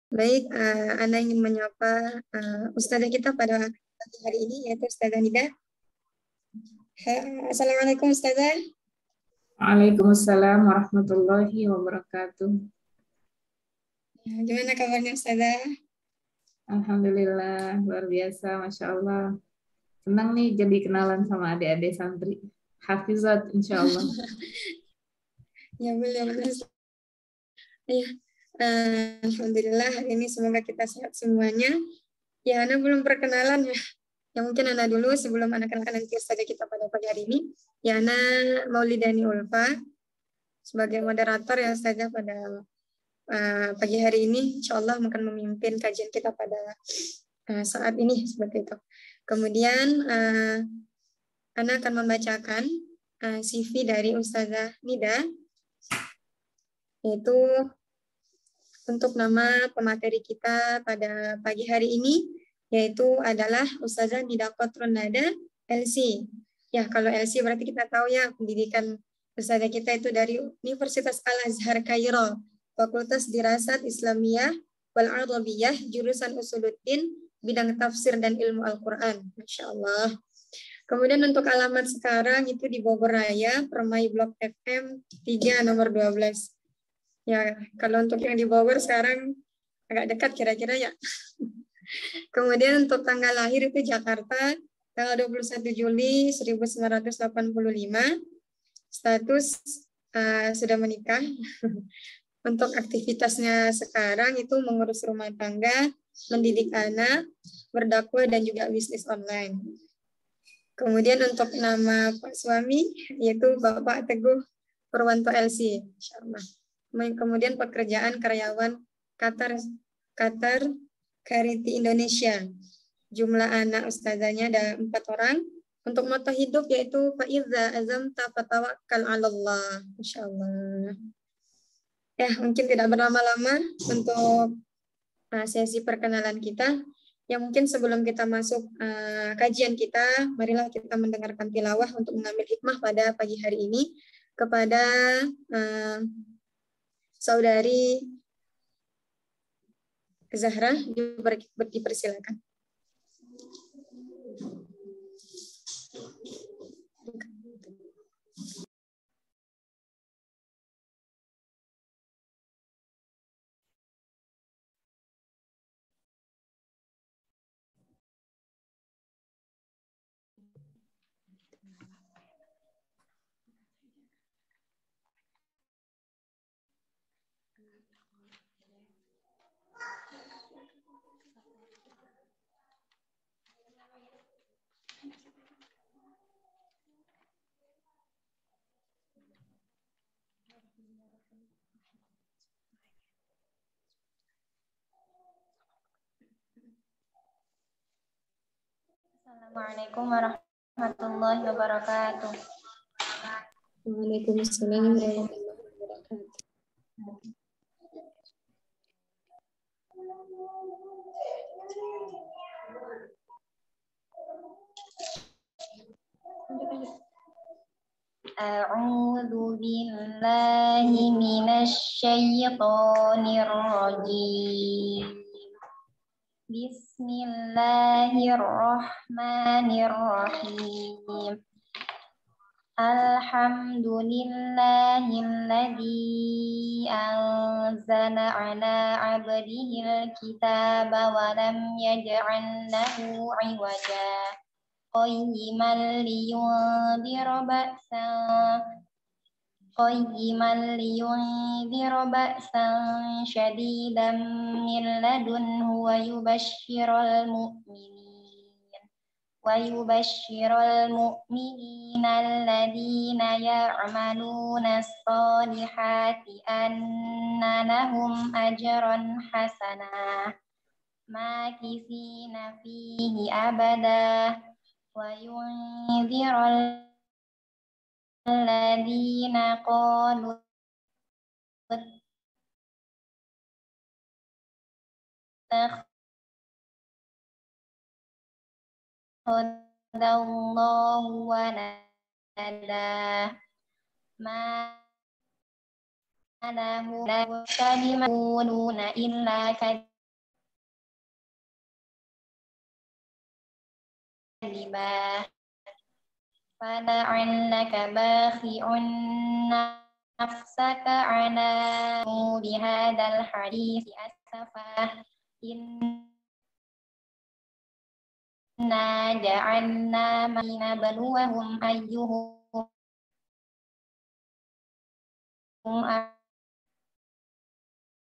Baik, Anda ingin menyapa Ustazah kita pada pagi hari ini, yaitu Ustazah Nida. Assalamualaikum Ustazah. Waalaikumsalam warahmatullahi wabarakatuh. Gimana kabarnya Ustazah? Alhamdulillah, luar biasa, Masya Allah. Senang nih jadi kenalan sama adik-adik santri. Hafizat, insya Allah. Ya, benar-benar. Ya, Alhamdulillah hari ini semoga kita sehat semuanya. Ya, Ana belum perkenalan ya. Ya mungkin Ana dulu sebelum Ana kenalkan nanti Ustazah kita pada pagi hari ini. Ya, Ana Maulidani Ulfa sebagai moderator ya Ustazah pada pagi hari ini, insya Allah akan memimpin kajian kita pada saat ini seperti itu. Kemudian Ana akan membacakan CV dari Ustazah Nida, yaitu untuk nama pemateri kita pada pagi hari ini, yaitu adalah Ustazah Nida Kotrun Nada, LC. Ya, kalau LC berarti kita tahu ya pendidikan Ustazah kita itu dari Universitas Al-Azhar Kairo, Fakultas Dirasat Islamiyah wal Arabiyah, jurusan Usuluddin, bidang tafsir dan ilmu Al-Quran. Masya Allah. Kemudian untuk alamat sekarang itu di Bogor Raya, Permai Blok FM 3 nomor 12. Ya, kalau untuk yang di Bogor sekarang agak dekat kira-kira ya. Kemudian untuk tanggal lahir itu Jakarta, tanggal 21 Juli 1985. Status sudah menikah. Untuk aktivitasnya sekarang itu mengurus rumah tangga, mendidik anak, berdakwah dan juga bisnis online. Kemudian untuk nama Pak suami yaitu Bapak Teguh Purwanto LC, insyaallah. Kemudian pekerjaan karyawan Qatar Charity Indonesia. Jumlah anak ustazahnya ada 4 orang. Untuk moto hidup yaitu Faiza azamta fatawakkal 'alallah. Insyaallah. Ya, mungkin tidak berlama-lama untuk sesi perkenalan kita. Ya mungkin sebelum kita masuk kajian kita, marilah kita mendengarkan tilawah untuk mengambil hikmah pada pagi hari ini kepada saudari Zahra, dipersilakan. Assalamualaikum warahmatullahi wabarakatuh. Waalaikumsalam warahmatullahi wabarakatuh. A'udzu billahi minasy syaithanir rajim. Bismillahirrahmanirrahim. Alhamdulillahilladzi anzala ala 'abdihil kitaba wa lam yaj'al lahu 'iwaja qayyiman liyundhira ba'san syadidan min ladunhu wa yubashshiral mu'minina alladhina ya'maluna as-solihati anna lahum ajran hasanah makithina fihi abada wa yunziral alladzina qalu Allahu walada ma lahu kalimuna illa كاذبا فلعلك باخع نفسك على بهذا الحديث أسفا إنا جعلنا ما لنبلوهم أيهم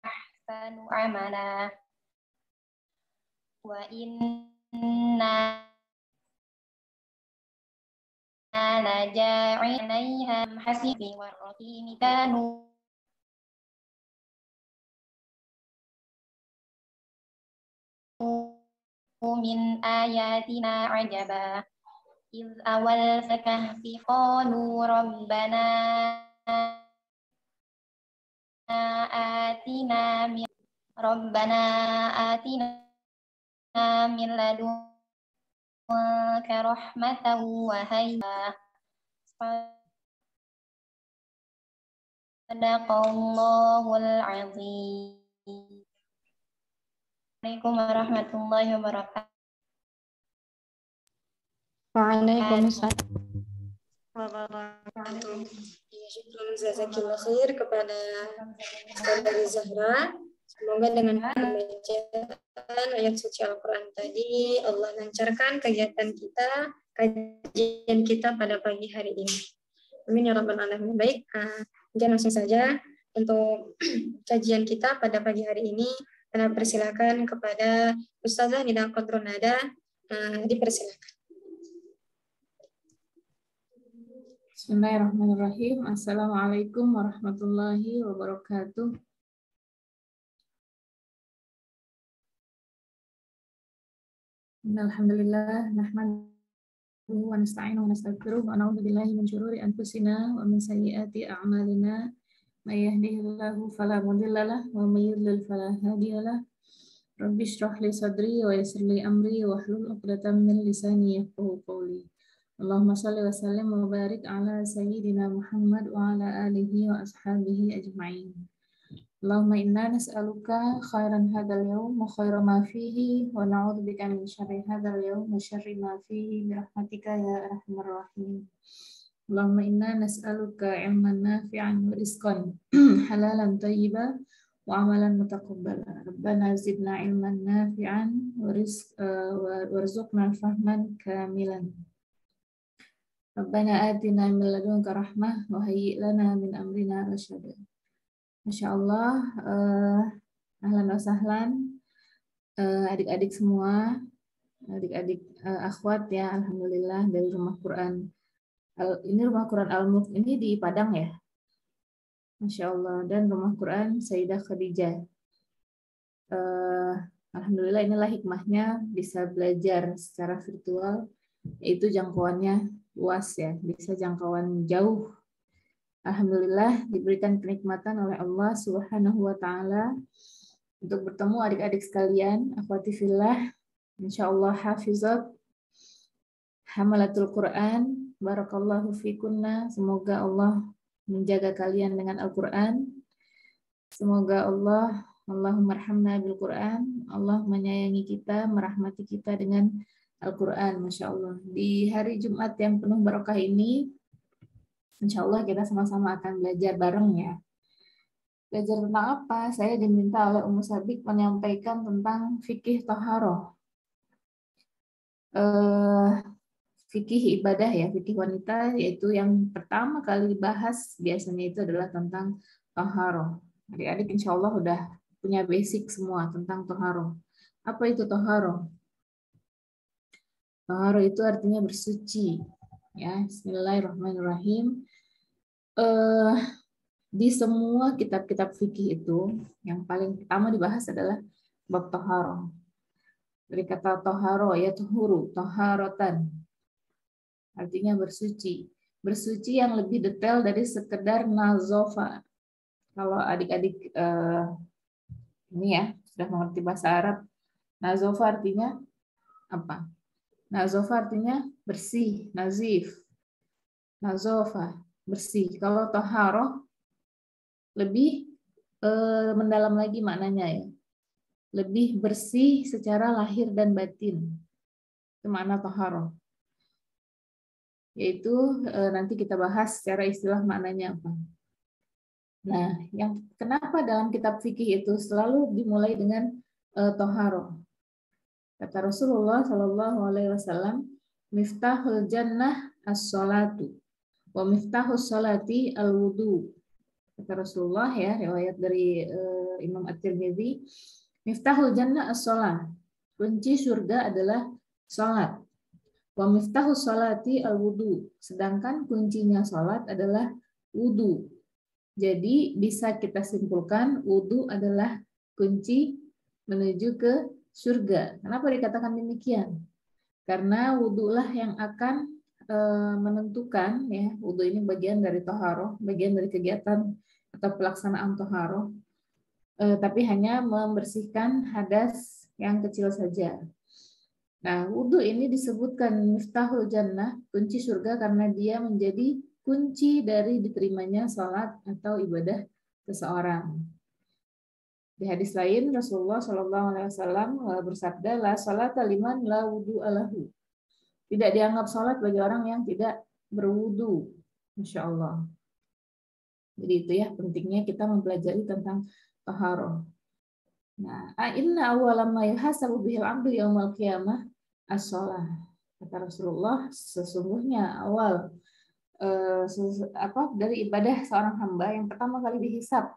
أحسن عملا وإنا لجاعل عليها حسب والرقيم كانوا من آياتنا عجبا إذ أوى الكهف قالوا ربنا آتنا من لدنك رحمة وهيئ صدق الله العظيم. Assalamualaikum warahmatullahi wabarakatuh. Waalaikumsalam. Wabarakatuh. Syukran jazakillah khair kepada Saudari Zahra. Semoga dengan pembacaan ayat suci Al-Quran tadi Allah lancarkan kegiatan kita, kajian kita pada pagi hari ini. Amin ya rabbal alamin. Baik, dan langsung saja untuk kajian kita pada pagi hari ini. Saya persilakan kepada Ustazah Nida Qadrun-Nada, dipersilakan. Bismillahirrahmanirrahim. Assalamualaikum warahmatullahi wabarakatuh. Alhamdulillah, nahmaduhu wa nasta'inuhu wa nastaghfiruh wa na'udzu billahi min syururi anfusina wa min sayyiati a'malina. May yahdihillahu fala mudilla lahu wa may yudlil fala hadiya lahu. Rabbi shrah li sadri wa yassir li amri wa hlul 'uqdatam min lisani yafqahu qawli. Allahumma shalli wa sallim wa barik ala sayyidina Muhammad wa ala alihi wa ashabihi ajma'in. Allahumma inna nas'aluka khairan hadzal yawm wa khaira ma fihi wa na'udzubika min syarri hadzal yawm wa syarri ma fihi bi rahmatika ya arhamar rahim. Allahumma inna nas'aluka ilman nafi'an wa rizqan halalan thayyiban wa amalan mutaqabbala. Rabbana zidna ilman nafi'an wa warzuqna fahman kamilan. Rabbana atina min ladunka rahmah wa hayyi' lana min amrina rasyada. Masyaallah, ahlan wa sahlan adik-adik semua, adik-adik akhwat ya, alhamdulillah dari Rumah Quran. Ini Rumah Quran Al-Mulk ini di Padang ya, Masya Allah, dan Rumah Quran Sayyidah Khadijah. Alhamdulillah inilah hikmahnya bisa belajar secara virtual, yaitu jangkauannya luas ya, bisa jangkauan jauh. Alhamdulillah diberikan kenikmatan oleh Allah Subhanahu wa Ta'ala untuk bertemu adik-adik sekalian, akhwati fillah, insyaallah hafizat, hamalatul Quran. Barakallahu fikunna. Semoga Allah menjaga kalian dengan Al-Quran. Semoga Allahumma arhamna bil Quran. Allah menyayangi kita, merahmati kita dengan Al-Quran. Masya Allah. Di hari Jumat yang penuh barokah ini, insya Allah kita sama-sama akan belajar bareng ya. Belajar tentang apa? Saya diminta oleh Ummu Sabik menyampaikan tentang fikih taharoh. Fikih ibadah ya, fikih wanita, yaitu yang pertama kali dibahas biasanya itu adalah tentang taharoh. Adik-adik insya Allah udah punya basic semua tentang taharoh. Apa itu taharoh? Taharoh itu artinya bersuci. Ya, Bismillahirrahmanirrahim. Di semua kitab-kitab fikih itu yang paling pertama dibahas adalah bab taharoh. Dari kata taharoh ya tuhuru, taharotan. Artinya bersuci. Bersuci yang lebih detail dari sekedar nazofa. Kalau adik-adik ini ya sudah mengerti bahasa Arab, nazofa artinya apa? Nazofa artinya bersih, nazif. Nazofa, bersih. Kalau taharoh lebih mendalam lagi maknanya ya. Lebih bersih secara lahir dan batin. Itu makna taharah. Yaitu nanti kita bahas secara istilah maknanya apa. Nah, yang kenapa dalam kitab fikih itu selalu dimulai dengan taharah? Kata Rasulullah Shallallahu Alaihi Wasallam, miftahul jannah as-salatu, wa miftahus salati al-wudu. Kata Rasulullah ya, riwayat dari Imam At-Tirmidzi, miftahul jannah as-salat. Kunci surga adalah salat. Wa miftahus salati al-wudu. Sedangkan kuncinya salat adalah wudu. Jadi bisa kita simpulkan wudu adalah kunci menuju ke surga. Kenapa dikatakan demikian? Karena wudulah yang akan menentukan, ya, wudu ini bagian dari taharah, bagian dari kegiatan atau pelaksanaan taharah, tapi hanya membersihkan hadas yang kecil saja. Nah, wudu ini disebutkan miftahul jannah, kunci surga, karena dia menjadi kunci dari diterimanya salat atau ibadah seseorang. Di hadis lain Rasulullah Shallallahu Alaihi Wasallam bersabda, la salata liman la wudu alahu. Tidak dianggap salat bagi orang yang tidak berwudu. Masya Allah. Jadi itu ya pentingnya kita mempelajari tentang taharah. Nah, inna awwala ma yuhasabu bihil 'abdu yaumal qiyamah as-shalah. Kata Rasulullah, sesungguhnya awal dari ibadah seorang hamba yang pertama kali dihisab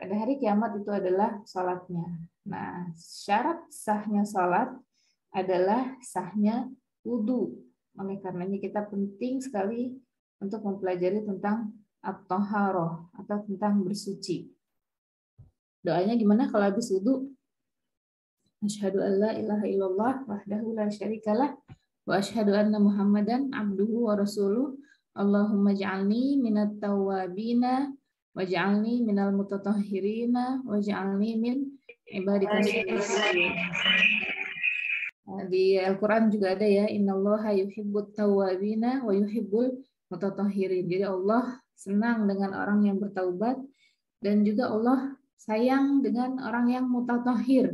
pada hari kiamat itu adalah salatnya. Nah, syarat sahnya salat adalah sahnya wudu. Oleh karenanya kita penting sekali untuk mempelajari tentang at-taharah atau tentang bersuci. Doanya gimana kalau habis wudu? Asyhadu an la ilaha illallah wahdahu la syarikalah wa asyhadu anna Muhammadan abduhu wa rasuluh. Allahumma ja'alni minat tawwabina waj'alni minal mutatahhirina waj'alni min ibadika syakirina. Di Al-Qur'an juga ada ya, innallaha yuhibbut tawwabina wa yuhibbul mutatahhirin. Jadi Allah senang dengan orang yang bertaubat dan juga Allah sayang dengan orang yang mutatahhir.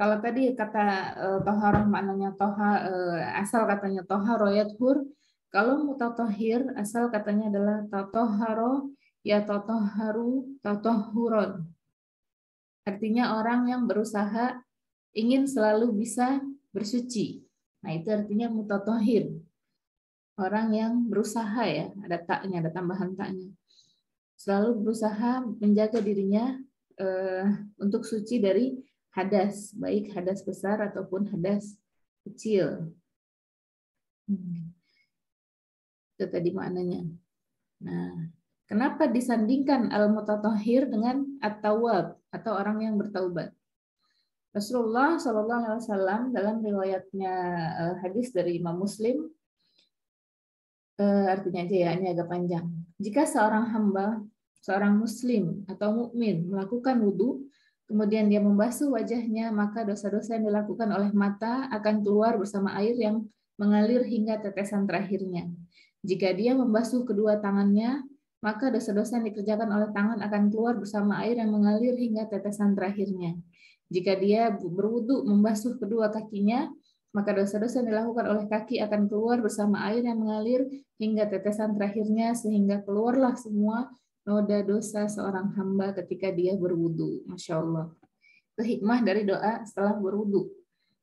Kalau tadi kata taharah maknanya asal katanya taharah yathur, kalau mutatahhir asal katanya adalah tatahhara ya tatahharu tatahhuron. Artinya orang yang berusaha ingin selalu bisa bersuci. Nah, itu artinya mutatahhir. Orang yang berusaha ya, ada taknya, ada tambahan taknya. Selalu berusaha menjaga dirinya untuk suci dari hadas, baik hadas besar ataupun hadas kecil. Itu tadi maknanya. Nah, kenapa disandingkan al-mutatahhir dengan at-tawwab atau orang yang bertaubat? Rasulullah SAW dalam riwayatnya hadis dari Imam Muslim, artinya aja ya, ini agak panjang. Jika seorang hamba, seorang muslim atau mukmin melakukan wudu, kemudian dia membasuh wajahnya, maka dosa-dosa yang dilakukan oleh mata akan keluar bersama air yang mengalir hingga tetesan terakhirnya. Jika dia membasuh kedua tangannya, maka dosa-dosa yang dikerjakan oleh tangan akan keluar bersama air yang mengalir hingga tetesan terakhirnya. Jika dia berwudu membasuh kedua kakinya, maka dosa-dosa yang dilakukan oleh kaki akan keluar bersama air yang mengalir hingga tetesan terakhirnya, sehingga keluarlah semua noda dosa seorang hamba ketika dia berwudu. Masya Allah. Itu hikmah dari doa setelah berwudu.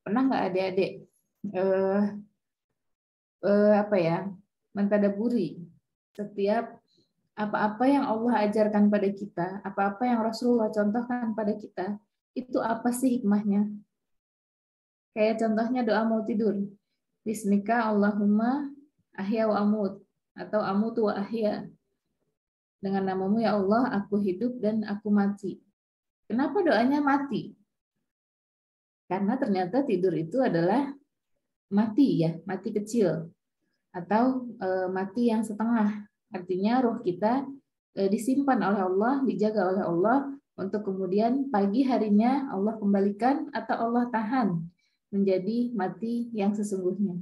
Pernah nggak adik-adik mentadaburi setiap apa-apa yang Allah ajarkan pada kita, apa-apa yang Rasulullah contohkan pada kita, itu apa sih hikmahnya? Kayak contohnya doa mau tidur. Bismika Allahumma ahya wa amut, atau amutu wa ahya. Dengan namamu ya Allah, aku hidup dan aku mati. Kenapa doanya mati? Karena ternyata tidur itu adalah mati ya, mati kecil. Atau mati yang setengah. Artinya roh kita disimpan oleh Allah, dijaga oleh Allah, untuk kemudian pagi harinya Allah kembalikan atau Allah tahan menjadi mati yang sesungguhnya.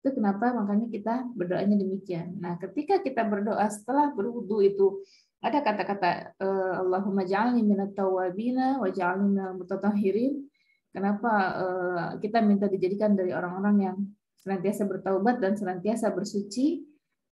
Itu kenapa makanya kita berdoanya demikian. Nah, ketika kita berdoa setelah berwudu itu ada kata-kata Allahumma ja'alni minat tawwabina wa ja'alni minal mutatahhirin. Kenapa kita minta dijadikan dari orang-orang yang senantiasa bertaubat dan senantiasa bersuci?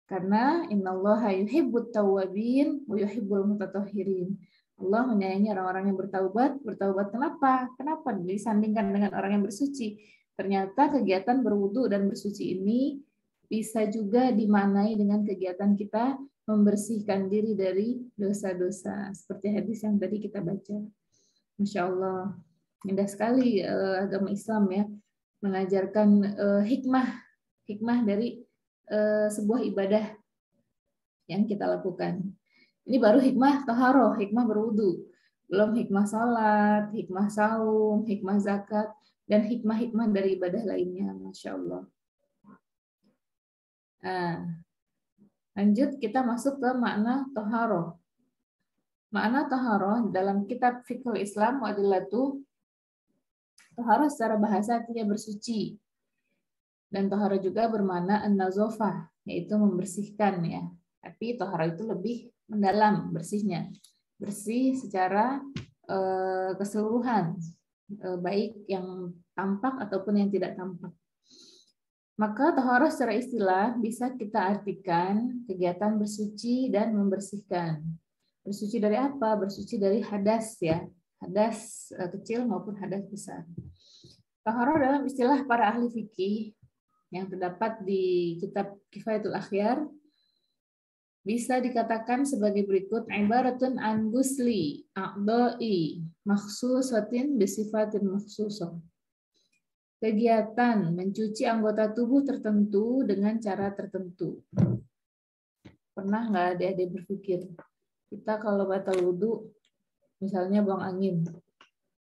Karena innallaha yuhibbut tawwabin wa yuhibbul mutatahhirin. Allah menyayangi orang-orang yang bertaubat. Bertaubat kenapa? Kenapa disandingkan dengan orang yang bersuci? Ternyata kegiatan berwudu dan bersuci ini bisa juga dimaknai dengan kegiatan kita membersihkan diri dari dosa-dosa. Seperti hadis yang tadi kita baca. Masya Allah. Indah sekali agama Islam ya, mengajarkan hikmah dari sebuah ibadah yang kita lakukan. Ini baru hikmah taharoh, hikmah berwudu. Belum hikmah salat, hikmah saum, hikmah zakat, dan hikmah-hikmah dari ibadah lainnya. Masya Allah. Nah, lanjut kita masuk ke makna taharoh. Makna taharoh dalam kitab Fiqhul Islam Wadillatu, taharoh secara bahasa artinya bersuci. Dan taharoh juga bermakna an-nazofah, yaitu membersihkan ya. Tapi taharoh itu lebih mendalam bersihnya. Bersih secara keseluruhan, baik yang tampak ataupun yang tidak tampak. Maka taharoh secara istilah bisa kita artikan kegiatan bersuci dan membersihkan. Bersuci dari apa? Bersuci dari hadas ya. Hadas kecil maupun hadas besar. Taharoh dalam istilah para ahli fikih yang terdapat di kitab Kifayatul Akhyar bisa dikatakan sebagai berikut: ibaratun an gusli a'dha'i makhsusatin bisifatin makhsusah. Kegiatan mencuci anggota tubuh tertentu dengan cara tertentu. Pernah nggak adik-adik berpikir, kita kalau batal wudu, misalnya buang angin,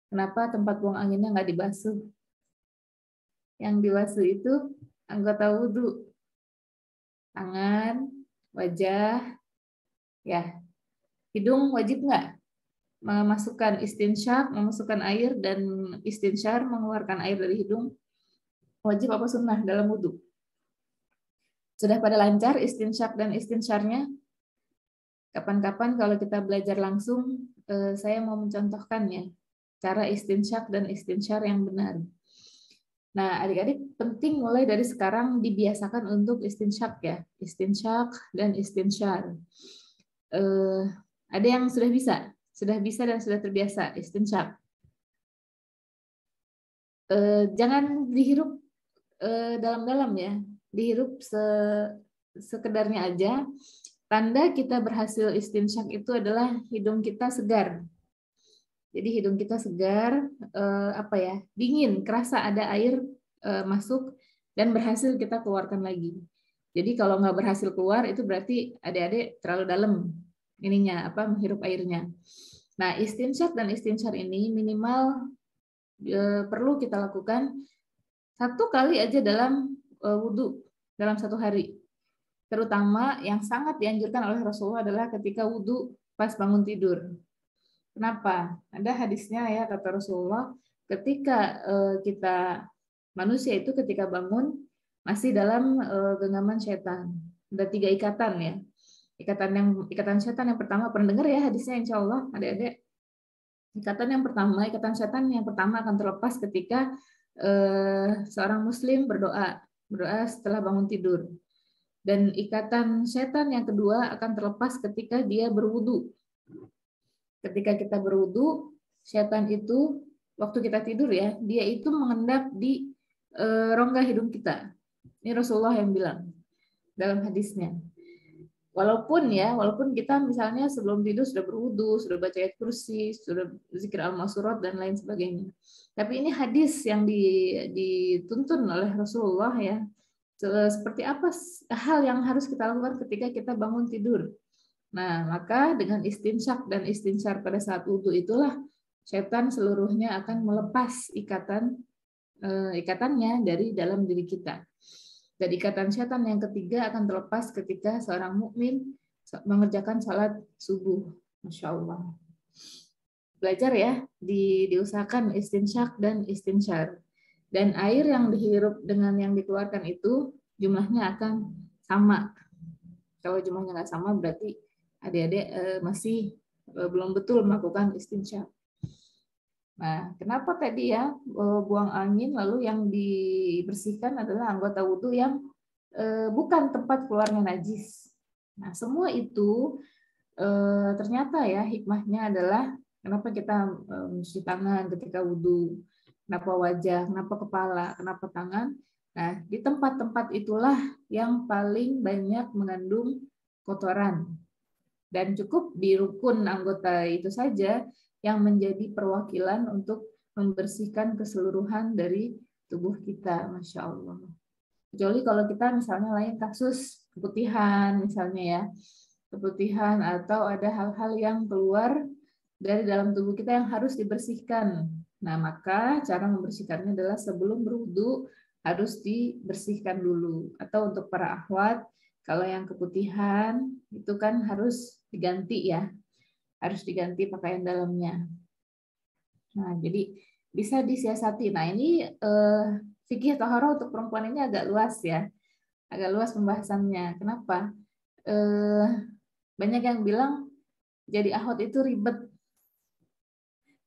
kenapa tempat buang anginnya nggak dibasuh? Yang dibasuh itu anggota wudu, tangan, wajah, ya, hidung wajib nggak memasukkan istinsyaq, memasukkan air dan istinsyar, mengeluarkan air dari hidung, wajib apa sunnah dalam wudu? Sudah pada lancar istinsyaq dan istinsyarnya? Kapan-kapan kalau kita belajar langsung, saya mau mencontohkannya cara istinsyaq dan istinsyar yang benar. Nah, adik-adik penting mulai dari sekarang dibiasakan untuk istinsyaq ya, istinsyaq dan istinsyar. Ada yang sudah bisa dan sudah terbiasa istinsyaq. Jangan dihirup dalam-dalam ya, dihirup sekedarnya aja. Tanda kita berhasil istinsyaq itu adalah hidung kita segar. Jadi hidung kita segar, dingin, kerasa ada air masuk dan berhasil kita keluarkan lagi. Jadi kalau nggak berhasil keluar itu berarti adik-adik terlalu dalam menghirup airnya. Nah, istinsyaq dan istinsyar ini minimal perlu kita lakukan 1 kali aja dalam wudu dalam 1 hari. Terutama yang sangat dianjurkan oleh Rasulullah adalah ketika wudu pas bangun tidur. Kenapa? Ada hadisnya ya, kata Rasulullah, ketika manusia itu ketika bangun masih dalam genggaman setan. Ada 3 ikatan ya. Ikatan setan yang pertama, pernah dengar ya hadisnya insya Allah, adik-adik. Ikatan setan yang pertama akan terlepas ketika seorang muslim berdoa setelah bangun tidur. Dan ikatan setan yang kedua akan terlepas ketika dia berwudu. Ketika kita berwudu, setan itu waktu kita tidur ya, dia itu mengendap di rongga hidung kita. Ini Rasulullah yang bilang dalam hadisnya. Walaupun kita misalnya sebelum tidur sudah berwudu, sudah baca ayat kursi, sudah zikir al-masurat dan lain sebagainya. Tapi ini hadis yang dituntun oleh Rasulullah ya. Seperti apa hal yang harus kita lakukan ketika kita bangun tidur. Nah, maka dengan istinsyaq dan istinsyar pada saat wudu itulah setan seluruhnya akan melepas ikatannya dari dalam diri kita. Dan ikatan setan yang ketiga akan terlepas ketika seorang mukmin mengerjakan salat subuh. Masya Allah. Belajar ya, diusahakan istinsyaq dan istinsyar. Dan air yang dihirup dengan yang dikeluarkan itu jumlahnya akan sama. Kalau jumlahnya nggak sama berarti adik-adik masih belum betul melakukan istinsyaq. Nah, kenapa tadi ya buang angin, lalu yang dibersihkan adalah anggota wudhu yang bukan tempat keluarnya najis. Nah, semua itu ternyata ya hikmahnya adalah kenapa kita mencuci tangan ketika wudhu, kenapa wajah, kenapa kepala, kenapa tangan. Nah, di tempat-tempat itulah yang paling banyak mengandung kotoran. Dan cukup di rukun anggota itu saja yang menjadi perwakilan untuk membersihkan keseluruhan dari tubuh kita, Masya Allah. Kecuali kalau kita misalnya lain kasus keputihan misalnya ya, keputihan atau ada hal-hal yang keluar dari dalam tubuh kita yang harus dibersihkan. Nah, maka cara membersihkannya adalah sebelum berwudu harus dibersihkan dulu. Atau untuk para akhwat, kalau yang keputihan itu kan harus diganti ya, harus diganti pakaian dalamnya. Nah, jadi bisa disiasati. Nah, ini fikih taharah untuk perempuan ini agak luas ya, agak luas pembahasannya. Kenapa? Banyak yang bilang jadi akhwat itu ribet.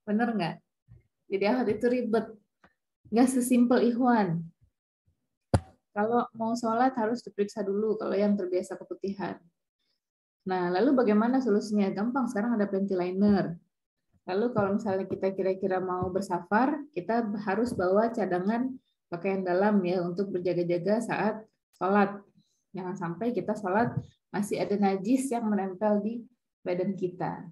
Bener nggak? Jadi akhwat itu ribet. Nggak sesimpel ikhwan. Kalau mau sholat harus diperiksa dulu kalau yang terbiasa keputihan. Nah, lalu bagaimana solusinya? Gampang, sekarang ada panty liner. Lalu kalau misalnya kita kira-kira mau bersafar, kita harus bawa cadangan pakaian dalam ya untuk berjaga-jaga saat sholat. Jangan sampai kita sholat masih ada najis yang menempel di badan kita.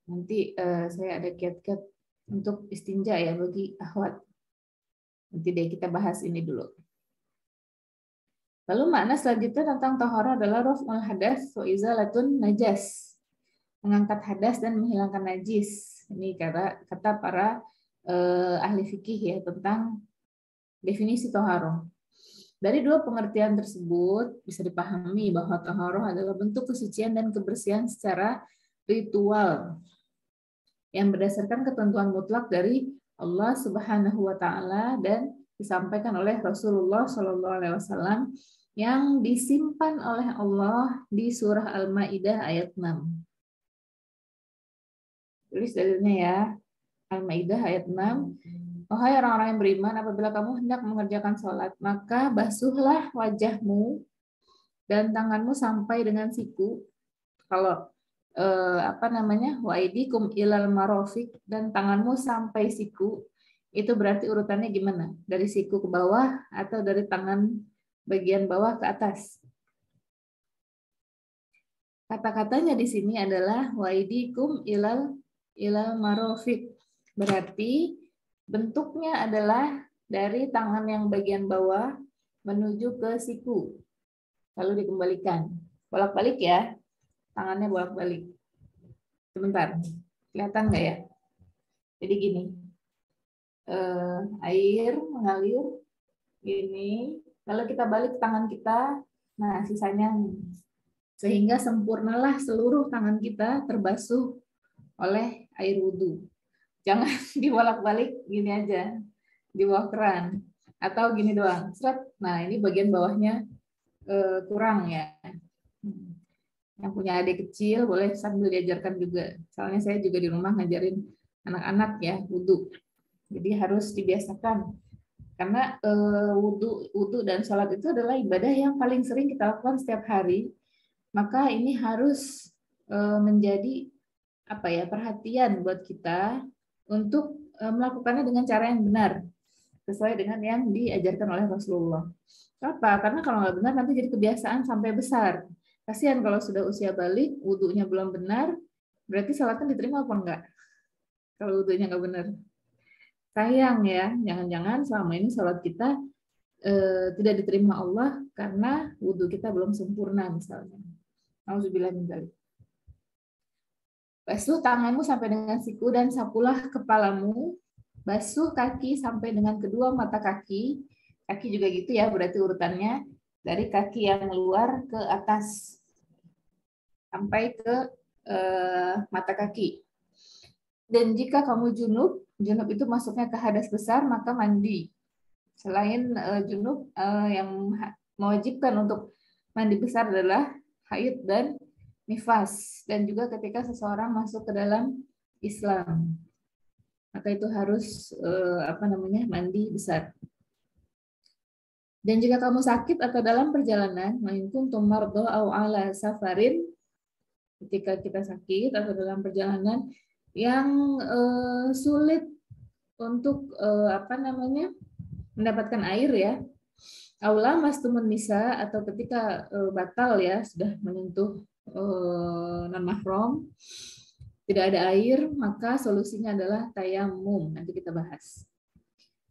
Nanti saya ada kiat-kiat untuk istinja ya bagi akhwat. Nanti deh kita bahas ini dulu. Lalu makna selanjutnya tentang taharah adalah raf'ul hadas wa izalatun najas. Mengangkat hadas dan menghilangkan najis. Ini kata para ahli fikih ya tentang definisi taharah. Dari dua pengertian tersebut bisa dipahami bahwa taharah adalah bentuk kesucian dan kebersihan secara ritual yang berdasarkan ketentuan mutlak dari Allah Subhanahu wa taala dan disampaikan oleh Rasulullah Shallallahu alaihi wasallam yang disimpan oleh Allah di surah Al-Maidah ayat 6. Tulis dalilnya ya. Al-Maidah ayat 6. Wahai orang-orang yang beriman, apabila kamu hendak mengerjakan sholat, maka basuhlah wajahmu dan tanganmu sampai dengan siku. Kalau waidikum ilal marofik, dan tanganmu sampai siku, itu berarti urutannya gimana? Dari siku ke bawah atau dari tangan bagian bawah ke atas? Kata-katanya di sini adalah waidikum ilal marofik. Berarti bentuknya adalah dari tangan yang bagian bawah menuju ke siku. Lalu dikembalikan. Bolak-balik ya. Tangannya bolak-balik. Sebentar. Kelihatan nggak ya? Jadi gini. Air mengalir. Gini. Lalu kita balik tangan kita. Nah, sisanya. Sehingga sempurnalah seluruh tangan kita terbasuh oleh air wudhu. Jangan dibolak-balik gini aja, di bawah keran. Atau gini doang, seret. Nah, ini bagian bawahnya kurang ya. Yang punya adik kecil boleh sambil diajarkan juga. Soalnya saya juga di rumah ngajarin anak-anak ya, wudhu. Jadi harus dibiasakan. Karena wudhu dan sholat itu adalah ibadah yang paling sering kita lakukan setiap hari. Maka ini harus menjadi perhatian buat kita untuk melakukannya dengan cara yang benar, sesuai dengan yang diajarkan oleh Rasulullah. Apa? Karena kalau nggak benar nanti jadi kebiasaan sampai besar. Kasihan kalau sudah usia balik, wudhunya belum benar, berarti sholatnya diterima apa enggak? Kalau wudhunya nggak benar. Sayang ya, jangan-jangan selama ini sholat kita tidak diterima Allah karena wudhu kita belum sempurna misalnya. Auzubillah min dzalik. Basuh tanganmu sampai dengan siku dan sapulah kepalamu. Basuh kaki sampai dengan kedua mata kaki. Kaki juga gitu ya, berarti urutannya dari kaki yang luar ke atas sampai ke mata kaki. Dan jika kamu junub itu masuknya ke hadas besar, maka mandi. Selain junub, yang mewajibkan untuk mandi besar adalah haid dan nifas, dan juga ketika seseorang masuk ke dalam Islam. maka itu harus mandi besar. Dan jika kamu sakit atau dalam perjalanan, in kuntum mardo aw ala safarin, ketika kita sakit atau dalam perjalanan yang sulit untuk mendapatkan air ya, aula mastumun nisa, atau ketika batal ya, sudah menyentuh non mahram, tidak ada air, maka solusinya adalah tayamum. Nanti kita bahas.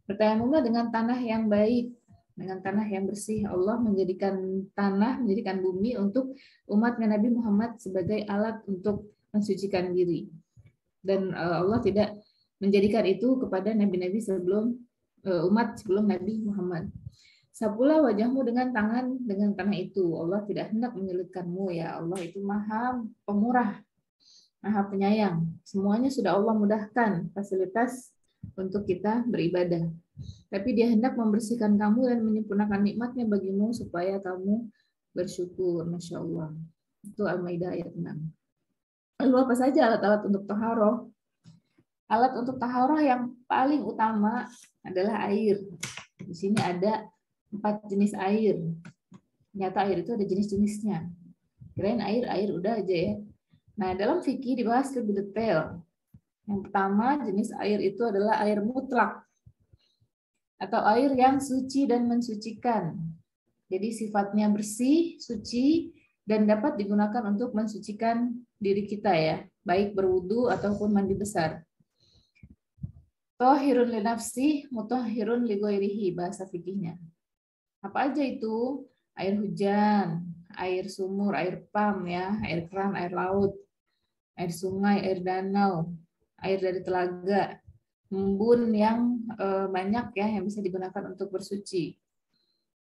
Bertayamumlah dengan tanah yang baik, dengan tanah yang bersih. Allah menjadikan bumi untuk umatnya Nabi Muhammad sebagai alat untuk mensucikan diri. Dan Allah tidak menjadikan itu kepada nabi-nabi sebelum umat sebelum Nabi Muhammad. Sapulah wajahmu dengan tanah itu. Allah tidak hendak menyulitkanmu ya. Allah itu Maha Pemurah, Maha Penyayang. Semuanya sudah Allah mudahkan fasilitas untuk kita beribadah. Tapi Dia hendak membersihkan kamu dan menyempurnakan nikmatnya bagimu supaya kamu bersyukur. Masya Allah. Itu Al-Maidah ayat 6. Lalu apa saja alat-alat untuk taharah? Alat untuk taharah yang paling utama adalah air. Di sini ada 4 jenis air. Ternyata air itu ada jenis-jenisnya. Kirain air udah aja ya. Nah, dalam fikih dibahas lebih detail. Yang pertama, jenis air itu adalah air mutlak atau air yang suci dan mensucikan. Jadi sifatnya bersih, suci, dan dapat digunakan untuk mensucikan diri kita ya, baik berwudu ataupun mandi besar. Thahirun li nafsi, mutahhirun li ghairihi, bahasa fikihnya. Apa aja itu? Air hujan, air sumur, air pam ya, air keran, air laut, air sungai, air danau, air dari telaga, embun yang banyak ya yang bisa digunakan untuk bersuci.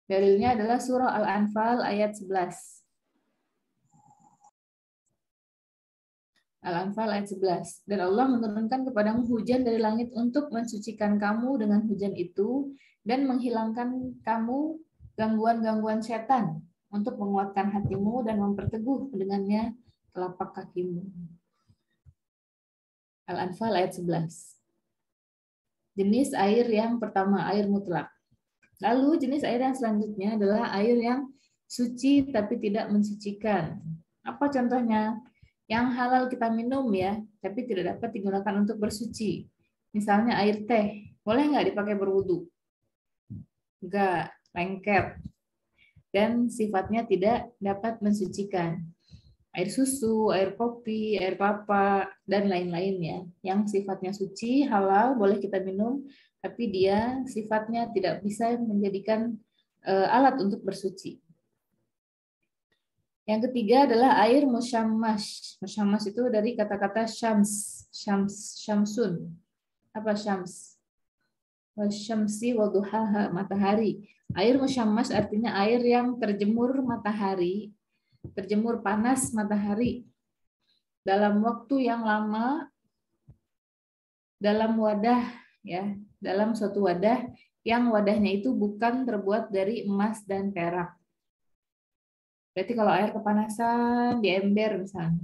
Dalilnya adalah surah Al-Anfal ayat 11. Al-Anfal ayat 11. Dan Allah menurunkan kepadamu hujan dari langit untuk mensucikan kamu dengan hujan itu dan menghilangkan kamu gangguan-gangguan setan untuk menguatkan hatimu dan memperteguh dengannya telapak kakimu. Al-Anfal ayat 11. Jenis air yang pertama, air mutlak. Lalu jenis air yang selanjutnya adalah air yang suci tapi tidak mensucikan. Apa contohnya? Yang halal kita minum ya, tapi tidak dapat digunakan untuk bersuci. Misalnya air teh, boleh nggak dipakai berwudu? Enggak, lengket. Dan sifatnya tidak dapat mensucikan. Air susu, air kopi, air kelapa, dan lain-lainnya. Yang sifatnya suci, halal, boleh kita minum, tapi dia sifatnya tidak bisa menjadikan alat untuk bersuci. Yang ketiga adalah air musyammas. Musyammas itu dari kata-kata syamsun. Apa syams? Wasyamsi waduhaha, matahari. Air musyammas artinya air yang terjemur matahari, terjemur panas matahari dalam waktu yang lama dalam wadah ya, dalam suatu wadah yang wadahnya itu bukan terbuat dari emas dan perak. Berarti kalau air kepanasan di ember misalnya,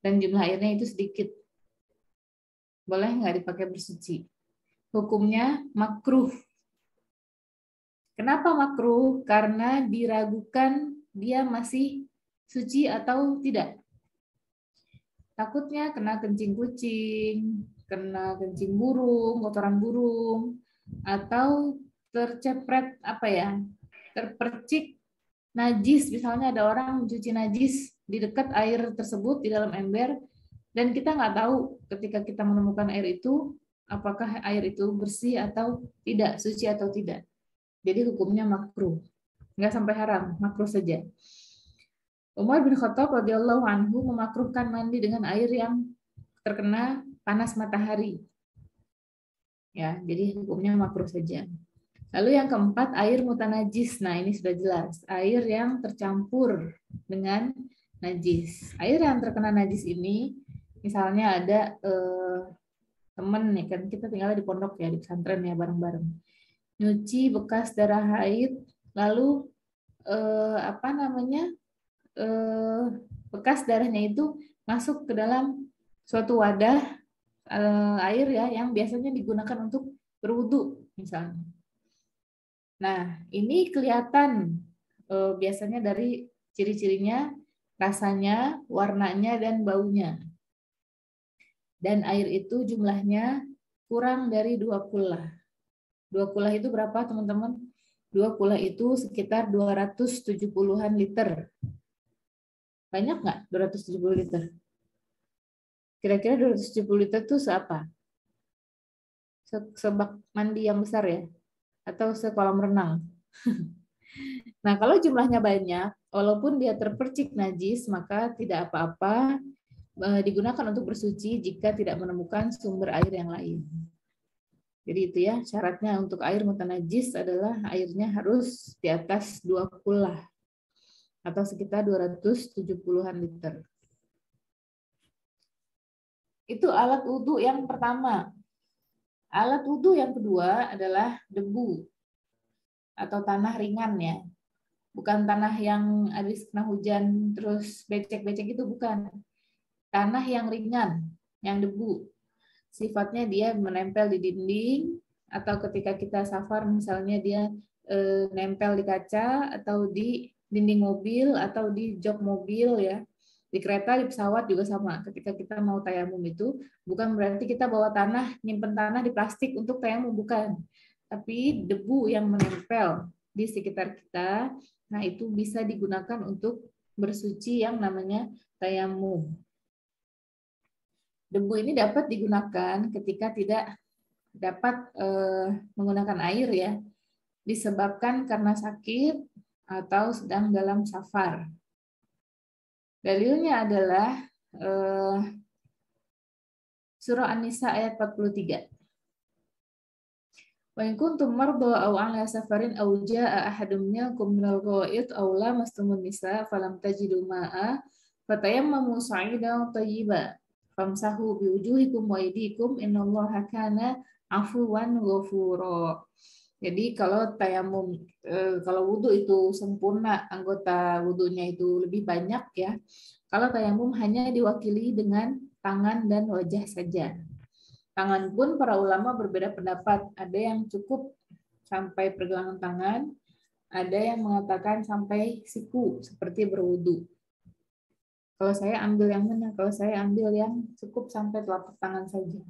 dan jumlah airnya itu sedikit, boleh nggak dipakai bersuci? Hukumnya makruh. Kenapa makruh? Karena diragukan dia masih suci atau tidak. Takutnya kena kencing kucing, kena kencing burung, kotoran burung, atau tercepret terpercik najis. Misalnya ada orang mencuci najis di dekat air tersebut di dalam ember, dan kita nggak tahu ketika kita menemukan air itu apakah air itu bersih atau tidak, suci atau tidak. Jadi hukumnya makruh, nggak sampai haram, makruh saja. Umar bin Khattab radhiyallahu anhu memakruhkan mandi dengan air yang terkena panas matahari. Ya, jadi hukumnya makruh saja. Lalu yang keempat, air mutanajis. Nah, ini sudah jelas, air yang tercampur dengan najis. Air yang terkena najis ini, misalnya ada teman nih, kan kita tinggal di pondok ya, di pesantren ya, bareng-bareng. Nyuci bekas darah haid, lalu bekas darahnya itu masuk ke dalam suatu wadah air ya yang biasanya digunakan untuk berwudu misalnya. Nah, ini kelihatan biasanya dari ciri-cirinya, rasanya, warnanya, dan baunya. Dan air itu jumlahnya kurang dari 2 kulah. 2 kulah itu berapa teman-teman? 2 kulah itu sekitar 270-an liter. Banyak nggak 270 liter? Kira-kira 270 liter itu seapa? Sebak mandi yang besar ya? Atau sekolam renang? Nah, kalau jumlahnya banyak, walaupun dia terpercik najis, maka tidak apa-apa, digunakan untuk bersuci jika tidak menemukan sumber air yang lain. Jadi itu ya, syaratnya untuk air mutanajis adalah airnya harus di atas 2 kulah atau sekitar 270-an liter. Itu alat wudhu yang pertama. Alat wudhu yang kedua adalah debu atau tanah ringan ya. Bukan tanah yang habis kena hujan terus becek-becek itu, bukan. Tanah yang ringan, yang debu. Sifatnya dia menempel di dinding, atau ketika kita safar misalnya dia nempel di kaca atau di dinding mobil atau di jok mobil ya. Di kereta, di pesawat juga sama. Ketika kita mau tayamum itu bukan berarti kita bawa tanah, nyimpen tanah di plastik untuk tayamum, bukan. Tapi debu yang menempel di sekitar kita, nah itu bisa digunakan untuk bersuci yang namanya tayamum. Debu ini dapat digunakan ketika tidak dapat menggunakan air ya, disebabkan karena sakit atau sedang dalam safar. Dalilnya adalah surah An-Nisa ayat 43. Wa in kuntum marda aw 'ala safarin aw jaa'a ahadun minkum minal gha'id aw lamastumun nisa falam tajidu ma'a fatayammamu sa'idan thayyiban famsahu biwujuhikum wa aydikum innallaha kana 'afuwan ghafura. Jadi kalau tayamum, kalau wudhu itu sempurna, anggota wudhunya itu lebih banyak ya. Kalau tayamum hanya diwakili dengan tangan dan wajah saja. Tangan pun para ulama berbeda pendapat. Ada yang cukup sampai pergelangan tangan, ada yang mengatakan sampai siku seperti berwudhu. Kalau saya ambil yang mana? Kalau saya ambil yang cukup sampai telapak tangan saja.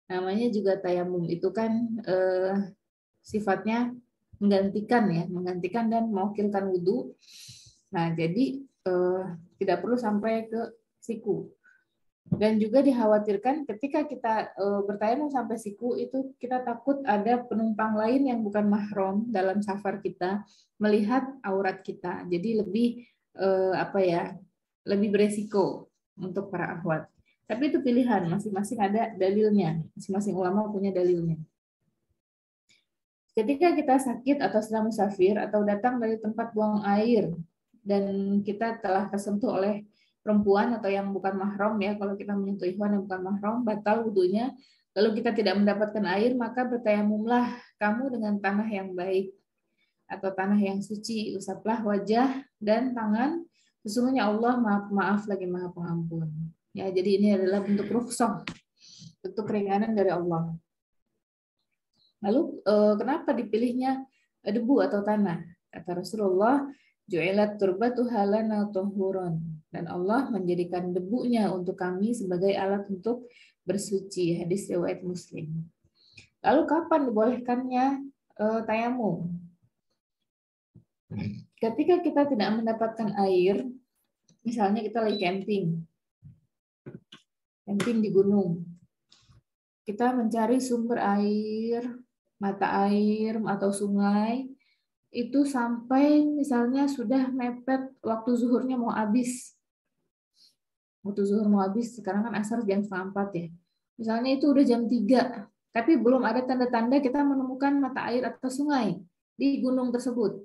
Namanya juga tayamum, itu kan sifatnya menggantikan dan mewakilkan wudhu. Nah, jadi tidak perlu sampai ke siku. Dan juga dikhawatirkan ketika kita bertayamum sampai siku itu kita takut ada penumpang lain yang bukan mahram dalam safar kita melihat aurat kita. Jadi lebih lebih beresiko untuk para akhwat. Tapi itu pilihan, masing-masing ada dalilnya, masing-masing ulama punya dalilnya. Ketika kita sakit atau sedang musafir atau datang dari tempat buang air dan kita telah tersentuh oleh perempuan atau yang bukan mahram ya, kalau kita menyentuh ikhwan yang bukan mahram, batal wudunya, lalu kita tidak mendapatkan air, maka bertayamumlah kamu dengan tanah yang baik atau tanah yang suci, usaplah wajah dan tangan, sesungguhnya Allah maaf lagi maha pengampun. Ya, jadi ini adalah bentuk rukhsah, bentuk keringanan dari Allah. Lalu kenapa dipilihnya debu atau tanah? Kata Rasulullah, ju'ilat turbatu halana tuhuron. Dan Allah menjadikan debunya untuk kami sebagai alat untuk bersuci. Hadis riwayat Muslim. Lalu kapan dibolehkannya tayamum? Ketika kita tidak mendapatkan air, misalnya kita lagi camping di gunung, kita mencari sumber air, mata air atau sungai, itu sampai misalnya sudah mepet waktu zuhurnya mau habis. Waktu zuhur mau habis, sekarang kan asar jam 3:30 ya. Misalnya itu udah jam 3, tapi belum ada tanda-tanda kita menemukan mata air atau sungai di gunung tersebut.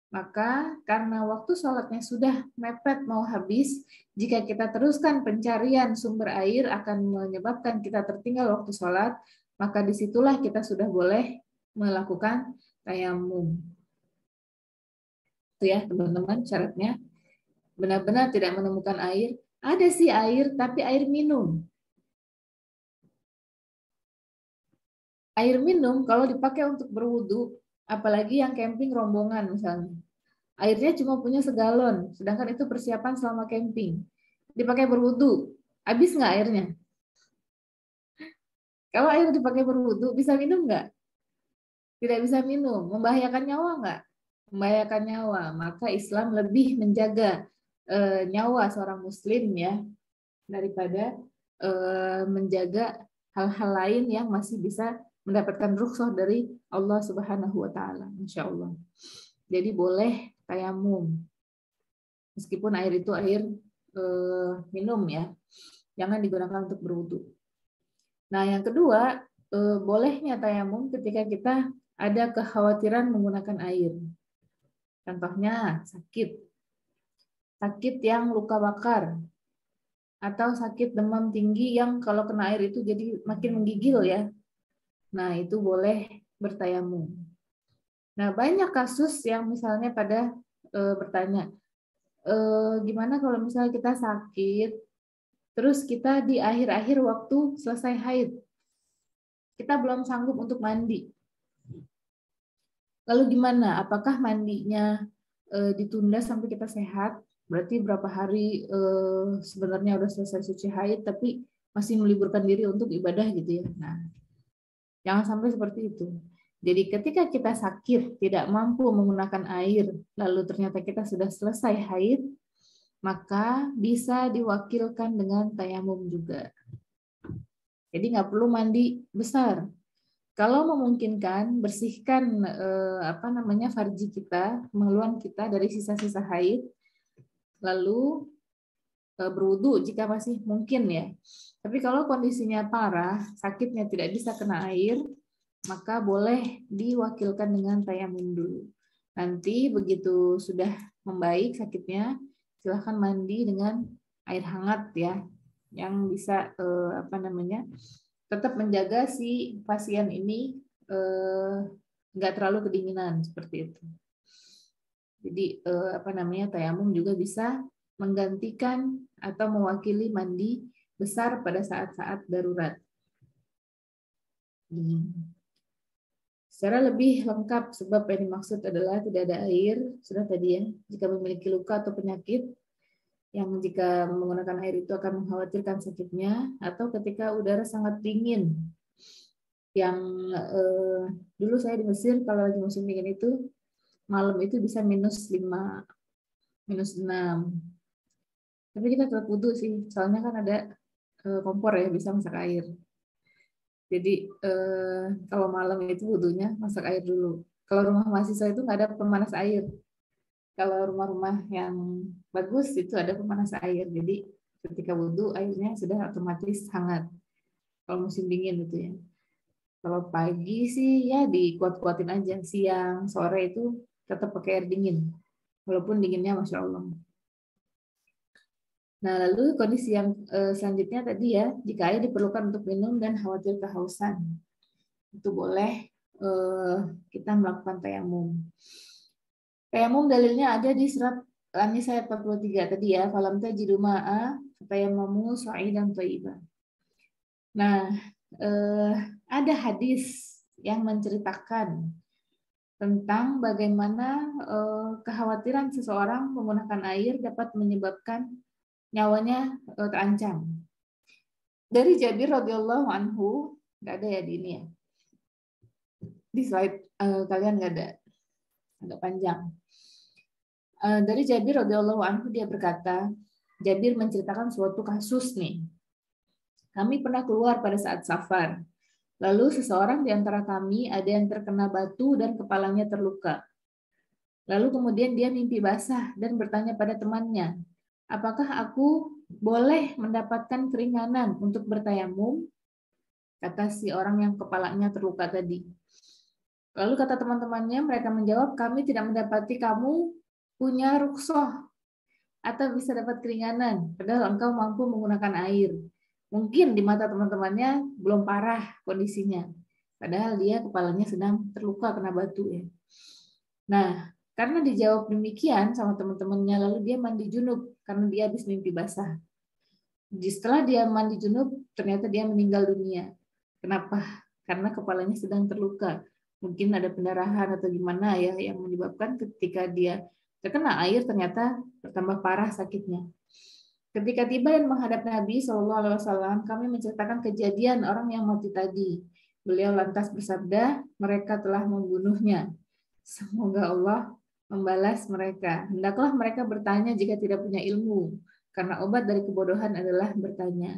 Maka karena waktu sholatnya sudah mepet mau habis, jika kita teruskan pencarian sumber air akan menyebabkan kita tertinggal waktu sholat, maka disitulah kita sudah boleh melakukan tayamum. Itu ya teman-teman syaratnya. Benar-benar tidak menemukan air. Ada sih air, tapi air minum. Air minum kalau dipakai untuk berwudu, apalagi yang camping rombongan misalnya, airnya cuma punya segalon, sedangkan itu persiapan selama camping. Dipakai berwudu, habis nggak airnya? Kalau air dipakai berwudu, bisa minum nggak? Tidak bisa minum. Membahayakan nyawa nggak? Membahayakan nyawa. Maka Islam lebih menjaga nyawa seorang muslim ya, daripada menjaga hal-hal lain yang masih bisa mendapatkan rukhsah dari Allah Subhanahu wa taala, insyaallah. Jadi boleh tayamum. Meskipun air itu air minum ya. Jangan digunakan untuk berwudu. Nah, yang kedua, bolehnya tayamum ketika kita ada kekhawatiran menggunakan air. Contohnya sakit. Sakit yang luka bakar atau sakit demam tinggi yang kalau kena air itu jadi makin menggigil ya. Nah, itu boleh bertayamum. Nah, banyak kasus yang misalnya pada bertanya, gimana kalau misalnya kita sakit, terus kita di akhir-akhir waktu selesai haid, kita belum sanggup untuk mandi. Lalu gimana? Apakah mandinya ditunda sampai kita sehat? Berarti berapa hari sebenarnya udah selesai suci haid, tapi masih meliburkan diri untuk ibadah gitu ya. Nah, jangan sampai seperti itu. Jadi ketika kita sakit, tidak mampu menggunakan air, lalu ternyata kita sudah selesai haid, maka bisa diwakilkan dengan tayamum juga. Jadi nggak perlu mandi besar. Kalau memungkinkan, bersihkan farji kita, kemaluan kita dari sisa-sisa haid, lalu berwudu jika masih mungkin ya. Tapi kalau kondisinya parah, sakitnya tidak bisa kena air, maka boleh diwakilkan dengan tayamum dulu. Nanti begitu sudah membaik sakitnya, silahkan mandi dengan air hangat ya, yang bisa tetap menjaga si pasien ini nggak terlalu kedinginan seperti itu. Jadi tayamum juga bisa menggantikan atau mewakili mandi besar pada saat-saat darurat. Secara lebih lengkap, sebab yang dimaksud adalah tidak ada air, sudah tadi ya, jika memiliki luka atau penyakit, yang jika menggunakan air itu akan mengkhawatirkan sakitnya, atau ketika udara sangat dingin, yang dulu saya di Mesir, kalau lagi musim dingin itu, malam itu bisa -5, -6. Tapi kita tetap wudu sih, soalnya kan ada kompor ya, bisa masak air. Jadi kalau malam itu wudunya masak air dulu. Kalau rumah mahasiswa itu nggak ada pemanas air. Kalau rumah-rumah yang bagus itu ada pemanas air. Jadi ketika wudu airnya sudah otomatis hangat. Kalau musim dingin gitu ya. Kalau pagi sih ya dikuat-kuatin aja. Siang, sore itu tetap pakai air dingin. Walaupun dinginnya Masya Allah. Nah, lalu kondisi yang selanjutnya tadi ya, jika air diperlukan untuk minum dan khawatir kehausan, itu boleh kita melakukan tayamum. Tayamum dalilnya ada di surat An-Nisa ayat 43 tadi ya, falam tajidu ma'a fatayammamu sa'idan thayyiban. Nah, ada hadis yang menceritakan tentang bagaimana kekhawatiran seseorang menggunakan air dapat menyebabkan nyawanya terancam. Dari Jabir radhiyallahu anhu, nggak ada ya di ini ya. Di slide kalian nggak ada, agak panjang. Dari Jabir radhiyallahu anhu dia berkata, Jabir menceritakan suatu kasus nih. Kami pernah keluar pada saat safar. Lalu seseorang di antara kami ada yang terkena batu dan kepalanya terluka. Lalu kemudian dia mimpi basah dan bertanya pada temannya, apakah aku boleh mendapatkan keringanan untuk bertayamum? Kata si orang yang kepalanya terluka tadi. Lalu kata teman-temannya, mereka menjawab, kami tidak mendapati kamu punya rukhsah atau bisa dapat keringanan, padahal engkau mampu menggunakan air. Mungkin di mata teman-temannya belum parah kondisinya, padahal dia kepalanya sedang terluka kena batu ya. Nah, karena dijawab demikian sama teman-temannya, lalu dia mandi junub karena dia habis mimpi basah. Setelah dia mandi junub, ternyata dia meninggal dunia. Kenapa? karena kepalanya sedang terluka. Mungkin ada pendarahan atau gimana ya yang menyebabkan ketika dia terkena air ternyata bertambah parah sakitnya. Ketika tiba dan menghadap Nabi SAW, kami menceritakan kejadian orang yang mati tadi. Beliau lantas bersabda, mereka telah membunuhnya. Semoga Allah membalas mereka. Hendaklah mereka bertanya jika tidak punya ilmu, karena obat dari kebodohan adalah bertanya.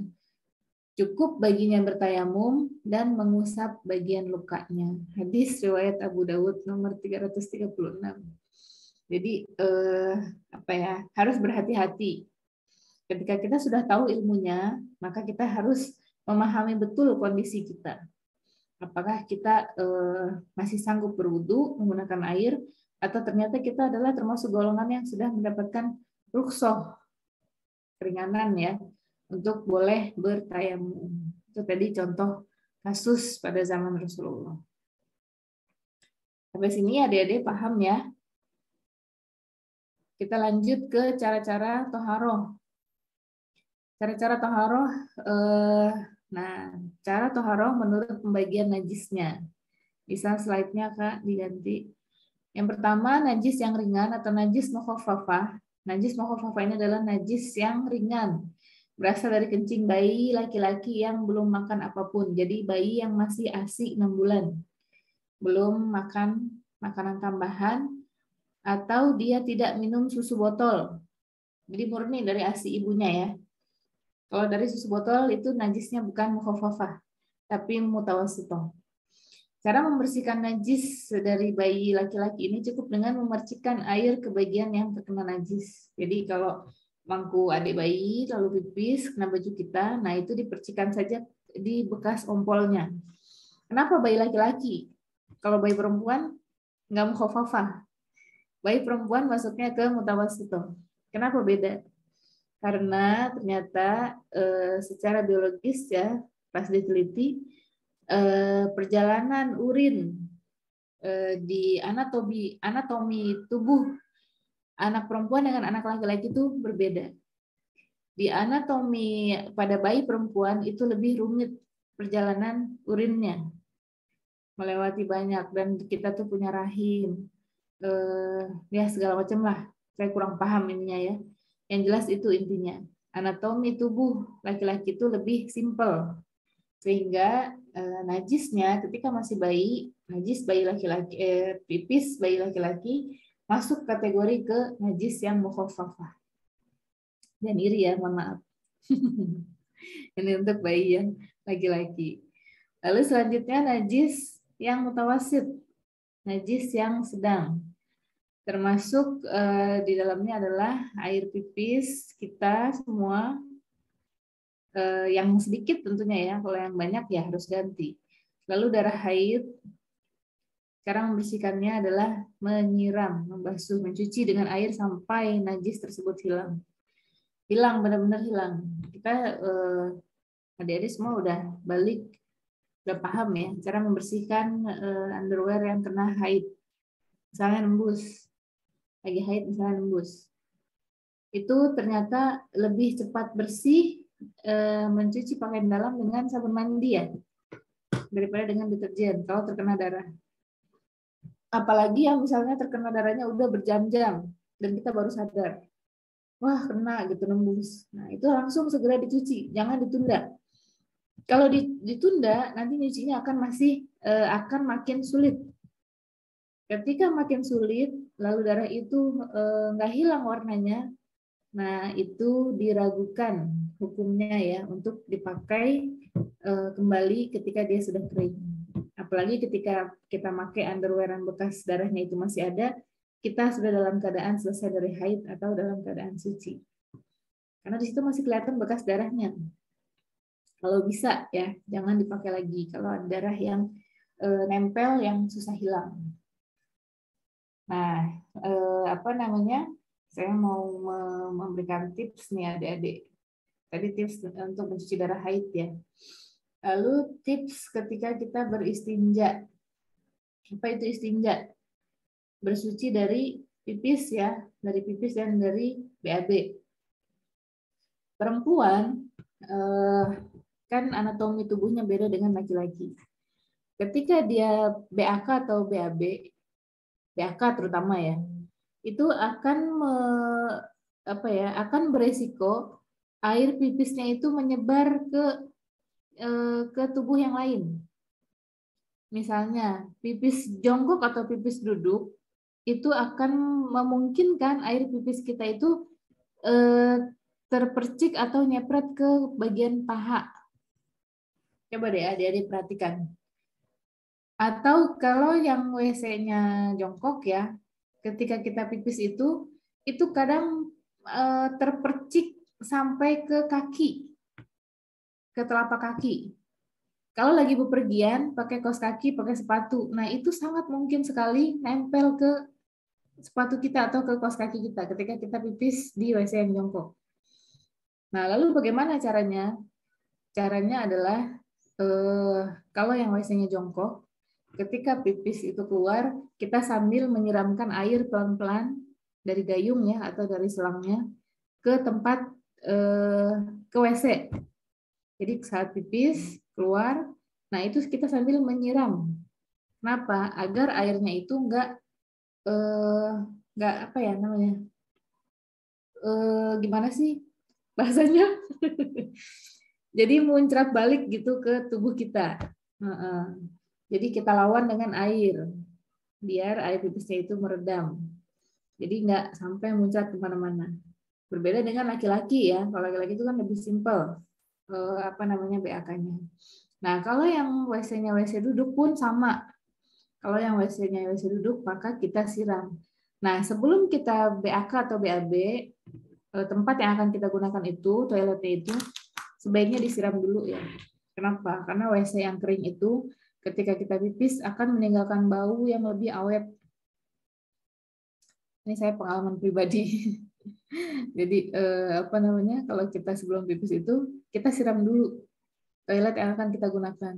Cukup baginya bertayamum dan mengusap bagian lukanya. Hadis riwayat Abu Dawud nomor 336. Jadi harus berhati-hati. Ketika kita sudah tahu ilmunya, maka kita harus memahami betul kondisi kita. Apakah kita masih sanggup berwudu menggunakan air, atau ternyata kita adalah termasuk golongan yang sudah mendapatkan rukhsah, keringanan ya, untuk boleh bertayamum. Itu tadi contoh kasus pada zaman Rasulullah. Sampai sini adik-adik paham ya? Kita lanjut ke cara-cara toharoh. Cara-cara toharoh, cara toharoh menurut pembagian najisnya. Bisa slide-nya Kak diganti. Yang pertama, najis yang ringan atau najis mukhaffafah. Najis mukhaffafah ini adalah najis yang ringan. Berasal dari kencing bayi laki-laki yang belum makan apapun. Jadi bayi yang masih ASI 6 bulan. Belum makan makanan tambahan, atau dia tidak minum susu botol. Jadi murni dari ASI ibunya ya. Kalau dari susu botol itu najisnya bukan mukhaffafah, tapi mutawassithah. Cara membersihkan najis dari bayi laki-laki ini cukup dengan memercikkan air ke bagian yang terkena najis. Jadi kalau mangku adik bayi lalu pipis kena baju kita, nah itu dipercikan saja di bekas ompolnya. Kenapa bayi laki-laki? Kalau bayi perempuan nggak mukhaffafah. Bayi perempuan masuknya ke mutawassithah. Kenapa beda? Karena ternyata secara biologis ya, pas diteliti, perjalanan urin di anatomi tubuh anak perempuan dengan anak laki-laki itu berbeda. Di anatomi pada bayi perempuan itu lebih rumit perjalanan urinnya, melewati banyak, dan kita tuh punya rahim, ya segala macam lah. Saya kurang paham ininya ya. Yang jelas itu intinya. Anatomi tubuh laki-laki itu lebih simpel. Sehingga najisnya ketika masih bayi, najis bayi laki-laki, pipis bayi laki-laki masuk kategori ke najis yang mukhaffafah. Dan iri ya, mohon maaf. Ini untuk bayi yang laki-laki. Lalu selanjutnya najis yang mutawassit, najis yang sedang. Termasuk di dalamnya adalah air pipis kita semua, yang sedikit tentunya ya, kalau yang banyak ya harus ganti. Lalu darah haid, cara membersihkannya adalah menyiram, membasuh, mencuci dengan air sampai najis tersebut hilang. Hilang, benar-benar hilang. Kita adik-adik semua udah balik, udah paham ya, cara membersihkan underwear yang kena haid. Misalnya nembus. Lagi haid misalnya nembus, itu ternyata lebih cepat bersih mencuci pakaian dalam dengan sabun mandi ya, daripada dengan deterjen kalau terkena darah. Apalagi yang misalnya terkena darahnya udah berjam-jam dan kita baru sadar, wah kena gitu nembus. Nah itu langsung segera dicuci, jangan ditunda. Kalau ditunda nanti nyucinya akan makin sulit. Ketika makin sulit, lalu darah itu nggak hilang warnanya, nah itu diragukan hukumnya ya untuk dipakai kembali ketika dia sudah kering. Apalagi ketika kita pakai underwear yang bekas darahnya itu masih ada, kita sudah dalam keadaan selesai dari haid atau dalam keadaan suci. Karena di situ masih kelihatan bekas darahnya. Kalau bisa ya, jangan dipakai lagi kalau ada darah yang nempel yang susah hilang. Nah, saya mau memberikan tips nih adik-adik. Tadi tips untuk mencuci darah haid ya. Lalu tips ketika kita beristinja. Apa itu istinja? Bersuci dari pipis ya, dari pipis dan dari BAB. Perempuan kan anatomi tubuhnya beda dengan laki-laki. ketika dia BAK atau BAB, BAK terutama ya, itu akan akan beresiko air pipisnya itu menyebar ke tubuh yang lain. Misalnya pipis jongkok atau pipis duduk itu akan memungkinkan air pipis kita itu terpercik atau nyepret ke bagian paha. Coba deh adik-adik perhatikan. Atau kalau yang WC-nya jongkok ya, ketika kita pipis itu kadang terpercik sampai ke kaki, ke telapak kaki. Kalau lagi bepergian, pakai kaos kaki, pakai sepatu, nah itu sangat mungkin sekali nempel ke sepatu kita atau ke kaos kaki kita ketika kita pipis di WC yang jongkok. Nah, lalu bagaimana caranya? Caranya adalah kalau yang WC-nya jongkok, ketika pipis itu keluar, kita sambil menyiramkan air pelan-pelan dari gayung ya atau dari selangnya ke tempat ke WC. Jadi saat pipis keluar, nah itu kita sambil menyiram. Kenapa? Agar airnya itu nggak apa ya namanya? Gimana sih bahasanya? Jadi muncrat balik gitu ke tubuh kita. Jadi kita lawan dengan air, biar air pipisnya itu meredam. Jadi nggak sampai muncrat kemana-mana. Berbeda dengan laki-laki ya. Kalau laki-laki itu kan lebih simpel. BAK-nya. Nah, kalau yang WC-nya WC duduk pun sama. Kalau yang WC-nya WC duduk, maka kita siram. Nah, sebelum kita BAK atau BAB, tempat yang akan kita gunakan itu, toiletnya itu, sebaiknya disiram dulu ya. Kenapa? Karena WC yang kering itu, ketika kita pipis, akan meninggalkan bau yang lebih awet. Ini saya pengalaman pribadi. Jadi kalau kita sebelum pipis itu kita siram dulu toilet yang akan kita gunakan.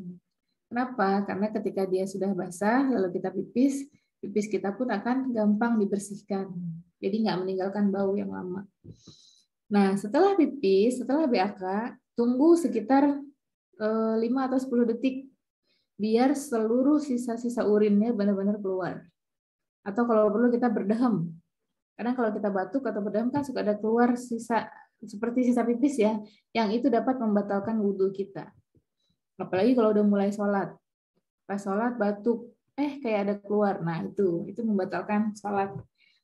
Kenapa? Karena ketika dia sudah basah lalu kita pipis, pipis kita pun akan gampang dibersihkan. Jadi nggak meninggalkan bau yang lama. Nah, setelah pipis, setelah BAK, tunggu sekitar 5 atau 10 detik biar seluruh sisa-sisa urinnya benar-benar keluar. Atau kalau perlu kita berdehem. Karena kalau kita batuk atau berdaham kan suka ada keluar sisa seperti sisa pipis ya, yang itu dapat membatalkan wudhu kita. Apalagi kalau udah mulai sholat, pas sholat batuk, kayak ada keluar, nah itu membatalkan sholat.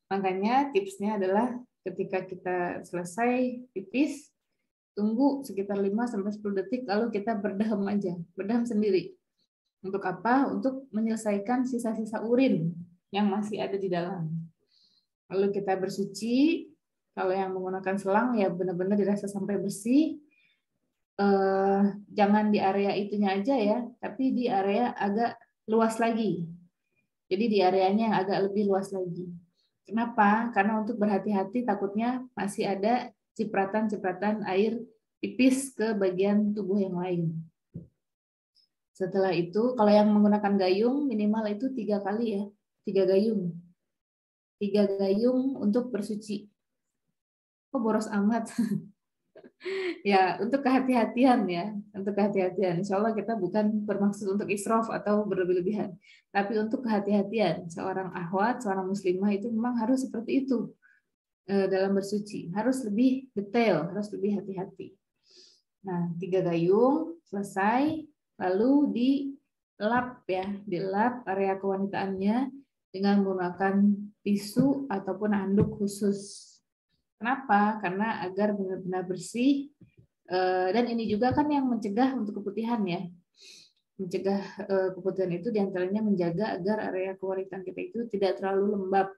Makanya tipsnya adalah ketika kita selesai pipis, tunggu sekitar 5-10 detik, lalu kita berdaham aja, berdaham sendiri. Untuk apa? Untuk menyelesaikan sisa-sisa urin yang masih ada di dalam. Lalu kita bersuci, kalau yang menggunakan selang ya benar-benar dirasa sampai bersih. Jangan di area itunya aja ya, tapi di area agak luas lagi. Jadi di areanya yang agak lebih luas lagi. Kenapa? Karena untuk berhati-hati takutnya masih ada cipratan-cipratan air pipis ke bagian tubuh yang lain. Setelah itu, kalau yang menggunakan gayung minimal itu 3 kali ya, 3 gayung. 3 gayung untuk bersuci. Kok boros amat? Ya, untuk kehati-hatian ya. Untuk kehati-hatian. Insya Allah kita bukan bermaksud untuk israf atau berlebih-lebihan. Tapi untuk kehati-hatian. Seorang akhwat, seorang muslimah itu memang harus seperti itu. Dalam bersuci. Harus lebih detail, harus lebih hati-hati. Nah, 3 gayung, selesai. Lalu dilap ya. Dilap area kewanitaannya dengan menggunakan tisu ataupun handuk khusus. Kenapa? Karena agar benar-benar bersih, dan ini juga kan yang mencegah untuk keputihan ya. Mencegah keputihan itu diantaranya menjaga agar area kewaritan kita itu tidak terlalu lembab.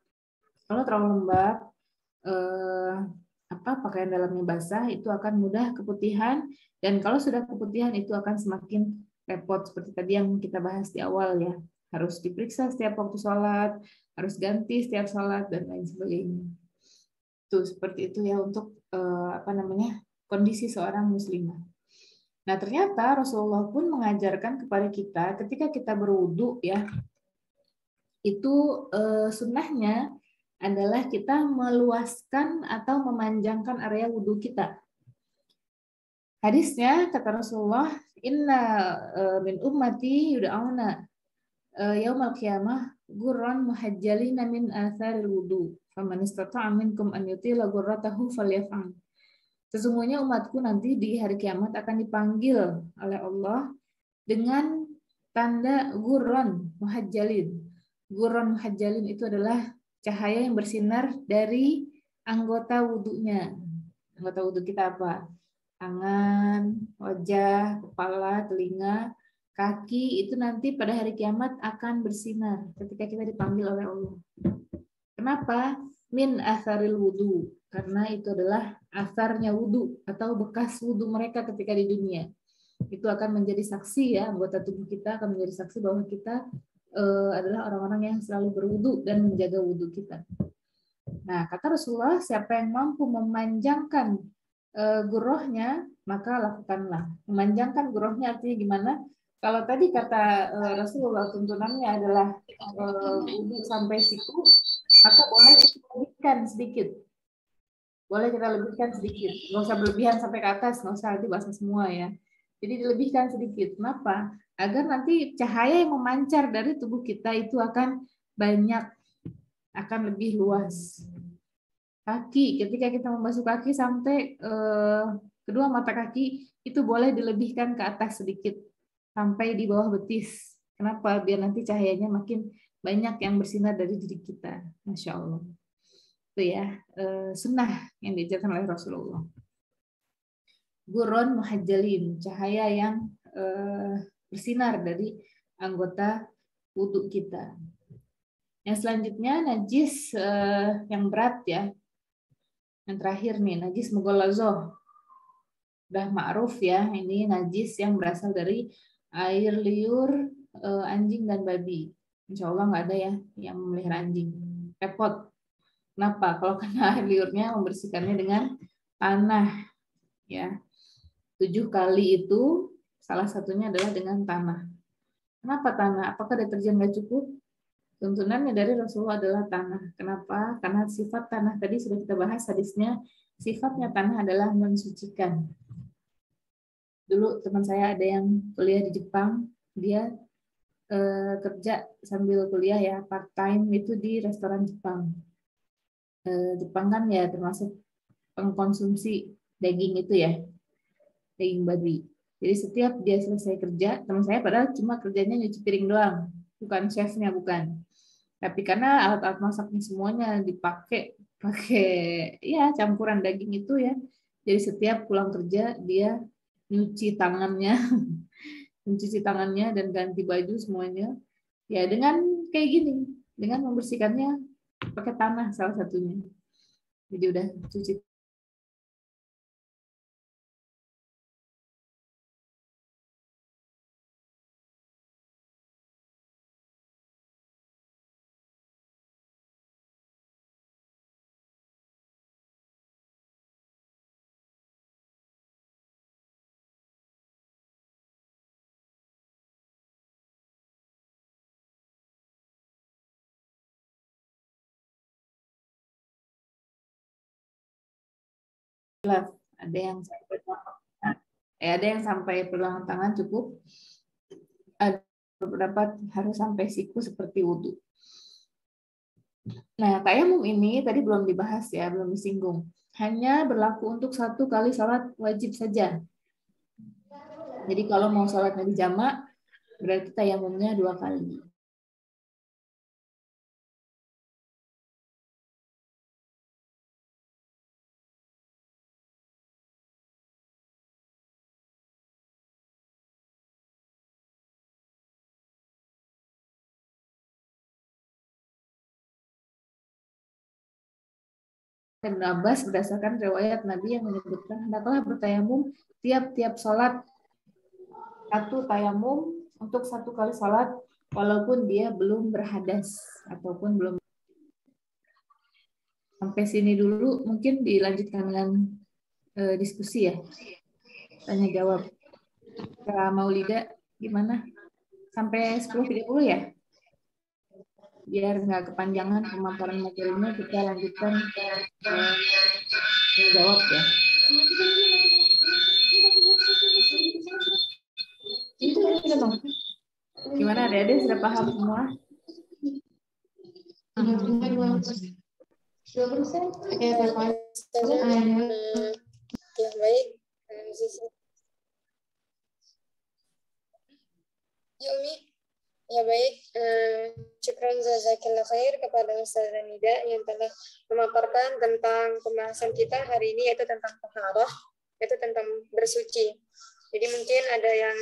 Kalau terlalu lembab, pakaian dalamnya basah, itu akan mudah keputihan, dan kalau sudah keputihan itu akan semakin repot seperti tadi yang kita bahas di awal ya. Harus diperiksa setiap waktu sholat, harus ganti setiap sholat, dan lain sebagainya. Tuh, seperti itu ya untuk kondisi seorang muslimah. Nah, ternyata Rasulullah pun mengajarkan kepada kita ketika kita berwudu ya, itu sunnahnya adalah kita meluaskan atau memanjangkan area wudu kita. Hadisnya kata Rasulullah, inna min ummati yud'auna yaumal qiyamah gurran muhajjalina min atharil wudu. Faman istata'a minkum an yutila gurratahu falyaf'al. Sesungguhnya umatku nanti di hari kiamat akan dipanggil oleh Allah dengan tanda gurran muhajjalin. Gurran muhajjalin itu adalah cahaya yang bersinar dari anggota wudunya. Anggota wudu kita apa? Tangan, wajah, kepala, telinga, kaki itu nanti pada hari kiamat akan bersinar ketika kita dipanggil oleh Allah. Kenapa? Min asaril wudu. Karena itu adalah asarnya wudu atau bekas wudu mereka ketika di dunia. Itu akan menjadi saksi ya, anggota tubuh kita akan menjadi saksi bahwa kita adalah orang-orang yang selalu berwudu dan menjaga wudu kita. Nah, kata Rasulullah, siapa yang mampu memanjangkan gurohnya, maka lakukanlah. Memanjangkan gurohnya artinya gimana? Kalau tadi kata Rasulullah tuntunannya adalah wudu sampai siku, maka boleh kita lebihkan sedikit. Boleh kita lebihkan sedikit. Nggak usah berlebihan sampai ke atas, nggak usah, nanti basah semua ya. Jadi dilebihkan sedikit. Kenapa? Agar nanti cahaya yang memancar dari tubuh kita itu akan banyak, akan lebih luas. Kaki, ketika kita membasuh kaki sampai kedua mata kaki, itu boleh dilebihkan ke atas sedikit, sampai di bawah betis. Kenapa? Biar nanti cahayanya makin banyak yang bersinar dari diri kita. Masya Allah. Itu ya, sunnah yang diajarkan oleh Rasulullah. Gurun muhajjalin, cahaya yang bersinar dari anggota wudhu kita. Yang selanjutnya najis yang berat ya. Yang terakhir nih, najis mughallazah. Udah ma'ruf ya, ini najis yang berasal dari air liur anjing dan babi. Insya Allah nggak ada ya yang memelihara anjing. Repot. Kenapa? Kalau kena air liurnya membersihkannya dengan tanah ya. 7 kali itu salah satunya adalah dengan tanah. Kenapa tanah? Apakah deterjen nggak cukup? Tuntunannya dari Rasulullah adalah tanah. Kenapa? Karena sifat tanah tadi sudah kita bahas hadisnya. Sifatnya tanah adalah mensucikan. Dulu teman saya ada yang kuliah di Jepang, dia kerja sambil kuliah ya, part time itu di restoran Jepang. Jepang kan ya termasuk pengkonsumsi daging itu ya, daging babi. Jadi setiap dia selesai kerja, teman saya padahal cuma kerjanya nyuci piring doang, bukan chefnya, bukan. Tapi karena alat-alat masaknya semuanya pakai ya campuran daging itu ya. Jadi setiap pulang kerja dia nyuci tangannya, mencuci tangannya dan ganti baju semuanya. Ya dengan kayak gini, dengan membersihkannya pakai tanah salah satunya. Jadi udah cuci. Ada yang sampai pergelangan tangan cukup. Ada beberapa harus sampai siku seperti wudhu. Nah, tayamum ini tadi belum dibahas ya, belum disinggung. Hanya berlaku untuk 1 kali sholat wajib saja. Jadi kalau mau sholatnya di jamak, berarti tayamumnya 2 kali. Dan Abbas berdasarkan riwayat Nabi yang menyebutkan hendaklah bertayamum tiap-tiap sholat, 1 tayamum untuk 1 kali sholat walaupun dia belum berhadas ataupun belum. Sampai sini dulu, mungkin dilanjutkan dengan diskusi ya, tanya jawab. Kak Maulida gimana? Sampai 10.30 ya? Biar nggak kepanjangan pemaparan materinya, kita lanjutkan jawab ya. Itu Gimana adik-adik sudah paham semua? Ya baik. Ya Umi. Ya baik. Syukran jazakallah khair kepada Ustazah Nida yang telah memaparkan tentang pembahasan kita hari ini, yaitu tentang taharah, yaitu tentang bersuci. Jadi mungkin ada yang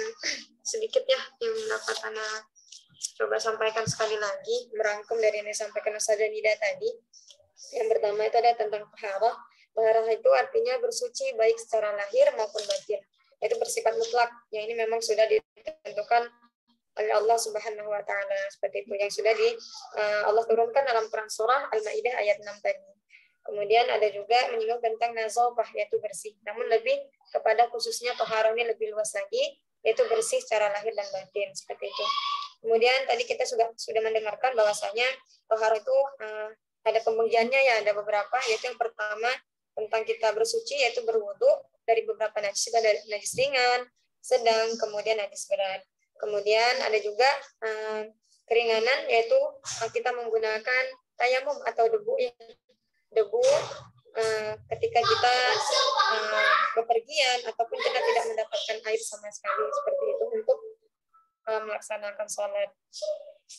sedikit ya yang dapat anak coba sampaikan sekali lagi, merangkum dari yang disampaikan Ustazah Nida tadi. Yang pertama itu ada tentang taharah. Taharah itu artinya bersuci baik secara lahir maupun batin. Itu bersifat mutlak. Yang ini memang sudah ditentukan oleh Allah Subhanahu wa taala, seperti itu yang sudah Allah turunkan dalam Quran surah Al-Maidah ayat 6 tadi. Kemudian ada juga menyinggung tentang nazafah, yaitu bersih. Namun lebih kepada khususnya taharah ini lebih luas lagi, yaitu bersih secara lahir dan batin, seperti itu. Kemudian tadi kita sudah mendengarkan bahwasanya taharah itu ada pembagiannya ya, ada beberapa, yaitu yang pertama tentang kita bersuci, yaitu berwudu dari beberapa najis, ada najis ringan, sedang, kemudian najis berat. Kemudian ada juga keringanan, yaitu kita menggunakan tayamum atau debu ketika kita bepergian ataupun kita tidak mendapatkan air sama sekali, seperti itu untuk melaksanakan sholat.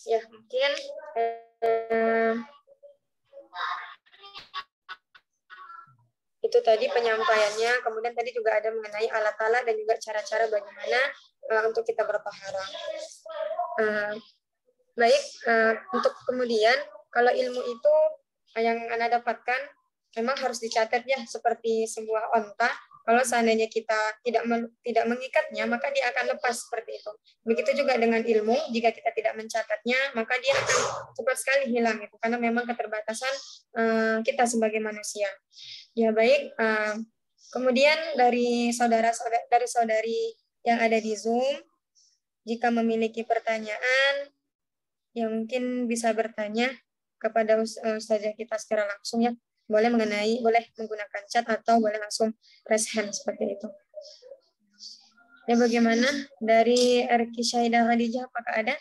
Ya mungkin itu tadi penyampaiannya. Kemudian tadi juga ada mengenai alat-alat dan juga cara-cara bagaimana untuk kita bertaharah. Baik, untuk kemudian kalau ilmu itu yang Anda dapatkan memang harus dicatat ya, seperti sebuah onta. Kalau seandainya kita tidak mengikatnya, maka dia akan lepas, seperti itu. Begitu juga dengan ilmu, jika kita tidak mencatatnya, maka dia akan cepat sekali hilang itu, karena memang keterbatasan kita sebagai manusia. Ya baik. Kemudian dari saudari yang ada di Zoom, jika memiliki pertanyaan, ya mungkin bisa bertanya kepada ustazah kita secara langsung ya. Boleh menggunakan chat atau boleh langsung raise hand, seperti itu. Ya bagaimana dari Erki Syaidah Khadijah, apakah ada?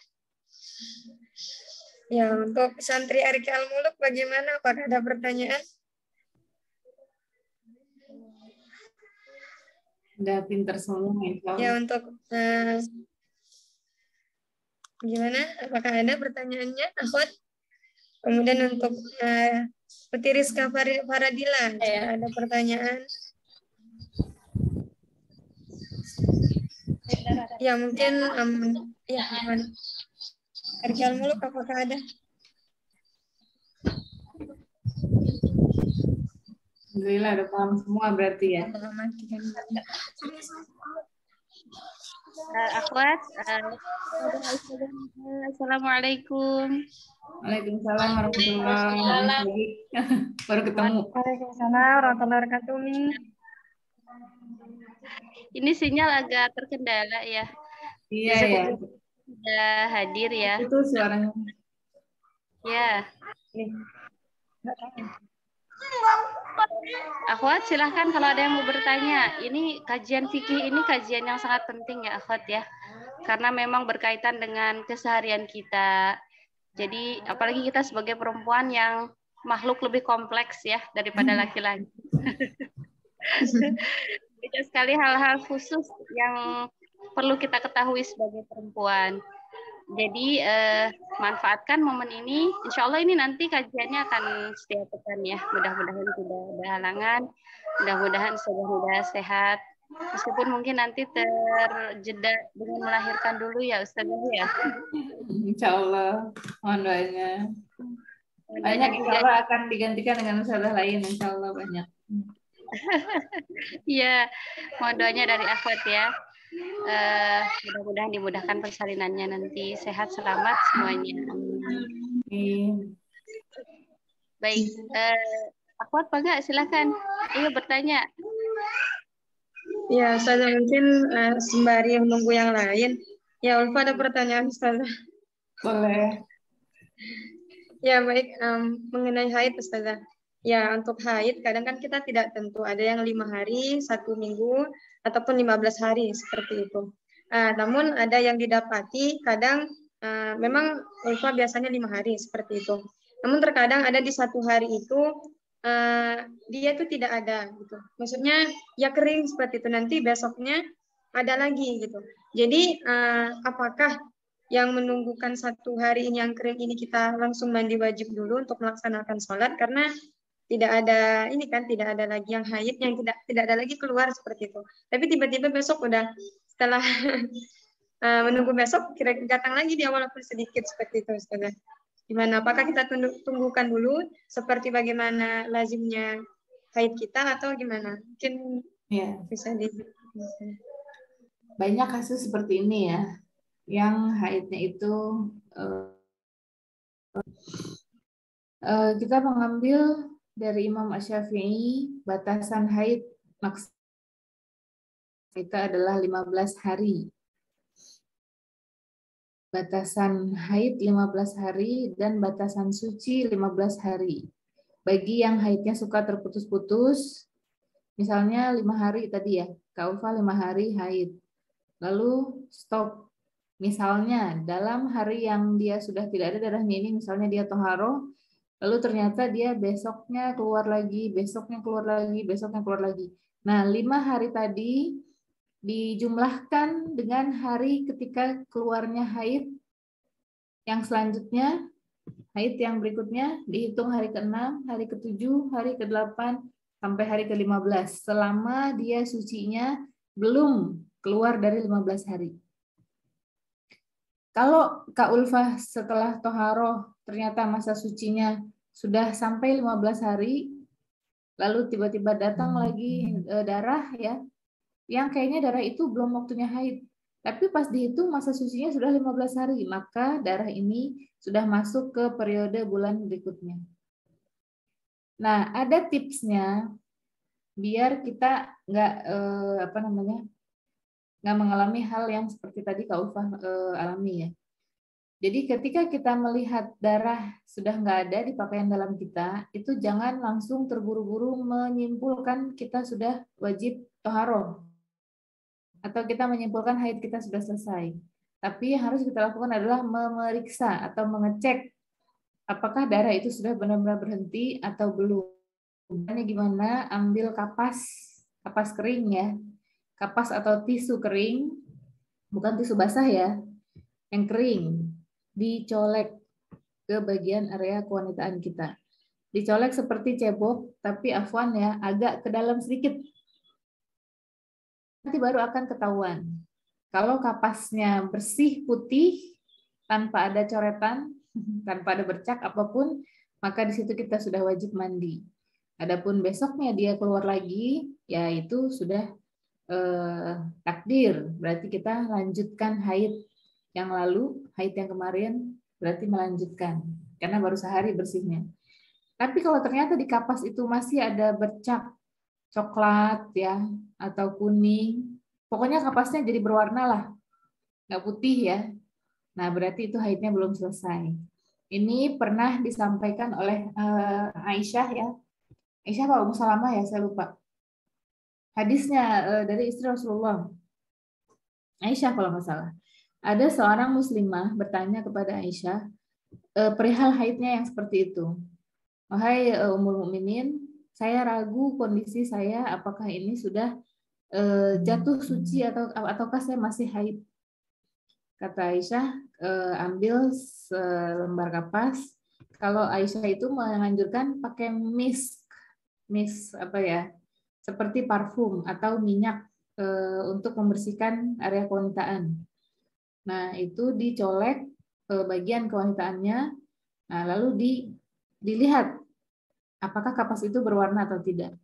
Ya untuk santri Erki Al-Muluk bagaimana? Apakah ada pertanyaan? Udah pinter semua ya. Untuk gimana? Apakah ada pertanyaannya, Akhwat? Kemudian untuk Putri Rizka Faradila, jika ada pertanyaan. Ya mungkin ya gimana? Erki Al-Muluk, apakah ada? Alhamdulillah udah paham semua berarti ya. Akhwat, Assalamualaikum. Waalaikumsalam warahmatullahi wabarakatuh. Baru ketemu. Waalaikumsalam warahmatullahi wabarakatuh. Ini sinyal agak terkendala ya. Iya ya. Sudah hadir ya. Itu suaranya. Ya. Akhwat silahkan kalau ada yang mau bertanya. Ini kajian fikih ini kajian yang sangat penting ya Akhwat ya. Karena memang berkaitan dengan keseharian kita. Jadi apalagi kita sebagai perempuan yang makhluk lebih kompleks ya daripada laki-laki. Banyak sekali hal-hal khusus yang perlu kita ketahui sebagai perempuan. Jadi manfaatkan momen ini. Insya Allah ini nanti kajiannya akan setiap pekan ya. Mudah-mudahan tidak ada halangan. Mudah-mudahan sudah sehat. Meskipun mungkin nanti terjeda dengan melahirkan dulu ya Ustazah ya. Insya Allah. Mohon doanya. Banyak insya Allah akan digantikan dengan Ustazah lain. Insya Allah banyak. Iya. Mohon doanya dari Akhwat ya. Mudah-mudahan dimudahkan persalinannya nanti, sehat selamat semuanya. Baik, Akhwat Pak nggak silakan, ayo bertanya. Ya, Ustazah mungkin sembari menunggu yang lain. Ya, Ulfa ada pertanyaan Ustazah. Boleh. Ya baik, mengenai haid Ustazah. Ya untuk haid kadang kan kita tidak tentu, ada yang 5 hari, 1 minggu, ataupun 15 hari seperti itu. Namun ada yang didapati kadang memang ulfa biasanya 5 hari seperti itu. Namun terkadang ada di 1 hari itu dia itu tidak ada gitu. Maksudnya ya kering seperti itu, nanti besoknya ada lagi gitu. Jadi apakah yang menunggukan 1 hari ini yang kering ini kita langsung mandi wajib dulu untuk melaksanakan sholat, karena tidak ada ini kan, tidak ada lagi yang haid, yang tidak ada lagi keluar seperti itu. Tapi tiba-tiba besok udah setelah menunggu besok kira datang lagi dia walaupun sedikit seperti itu, Ustazah. Gimana? Apakah kita tunggukan dulu seperti bagaimana lazimnya haid kita atau gimana? Mungkin Ya, bisa di banyak kasus seperti ini ya, yang haidnya itu kita mengambil dari Imam Asy-Syafi'i batasan haid maksimal kita adalah 15 hari. Batasan haid 15 hari dan batasan suci 15 hari. Bagi yang haidnya suka terputus-putus, misalnya 5 hari tadi ya, Kak Ulfa 5 hari haid. Lalu stop. Misalnya dalam hari yang dia sudah tidak ada darahnya ini, misalnya dia toharoh, lalu ternyata dia besoknya keluar lagi, besoknya keluar lagi, besoknya keluar lagi. Nah, 5 hari tadi dijumlahkan dengan hari ketika keluarnya haid yang selanjutnya, haid yang berikutnya dihitung hari ke-6, hari ke-7, hari ke-8, sampai hari ke-15. Selama dia sucinya belum keluar dari 15 hari. Kalau Kak Ulfah setelah toharoh ternyata masa sucinya sudah sampai 15 hari, lalu tiba-tiba datang lagi darah ya, yang kayaknya darah itu belum waktunya haid. Tapi pas dihitung masa sucinya sudah 15 hari, maka darah ini sudah masuk ke periode bulan berikutnya. Nah, ada tipsnya biar kita nggak nggak mengalami hal yang seperti tadi Kak Ulfah alami ya. Jadi ketika kita melihat darah sudah nggak ada di pakaian dalam kita, itu jangan langsung terburu-buru menyimpulkan kita sudah wajib toharoh. Atau kita menyimpulkan haid kita sudah selesai. Tapi yang harus kita lakukan adalah memeriksa atau mengecek apakah darah itu sudah benar-benar berhenti atau belum. Ini gimana? Ambil kapas kering ya. Kapas atau tisu kering, bukan tisu basah ya, yang kering. Dicolek ke bagian area kewanitaan kita. Dicolek seperti cebok, tapi afwan ya, agak ke dalam sedikit. Nanti baru akan ketahuan. Kalau kapasnya bersih putih tanpa ada coretan, tanpa ada bercak apapun, maka di situ kita sudah wajib mandi. Adapun besoknya dia keluar lagi, ya itu sudah takdir. Berarti kita lanjutkan haid yang lalu, haid yang kemarin berarti melanjutkan karena baru sehari bersihnya. Tapi kalau ternyata di kapas itu masih ada bercak coklat ya atau kuning, pokoknya kapasnya jadi berwarna lah, nggak putih ya. Nah berarti itu haidnya belum selesai. Ini pernah disampaikan oleh Aisyah ya, Aisyah apa Ummu Salamah ya, saya lupa. Hadisnya dari istri Rasulullah, Aisyah kalau nggak salah. Ada seorang muslimah bertanya kepada Aisyah perihal haidnya yang seperti itu. Wahai Ummul Mukminin, saya ragu kondisi saya apakah ini sudah jatuh suci ataukah saya masih haid. Kata Aisyah, ambil selembar kapas. Kalau Aisyah itu menganjurkan pakai misk apa ya, seperti parfum atau minyak untuk membersihkan area kewanitaan. Nah itu dicolek bagian kewanitaannya, nah lalu dilihat apakah kapas itu berwarna atau tidak.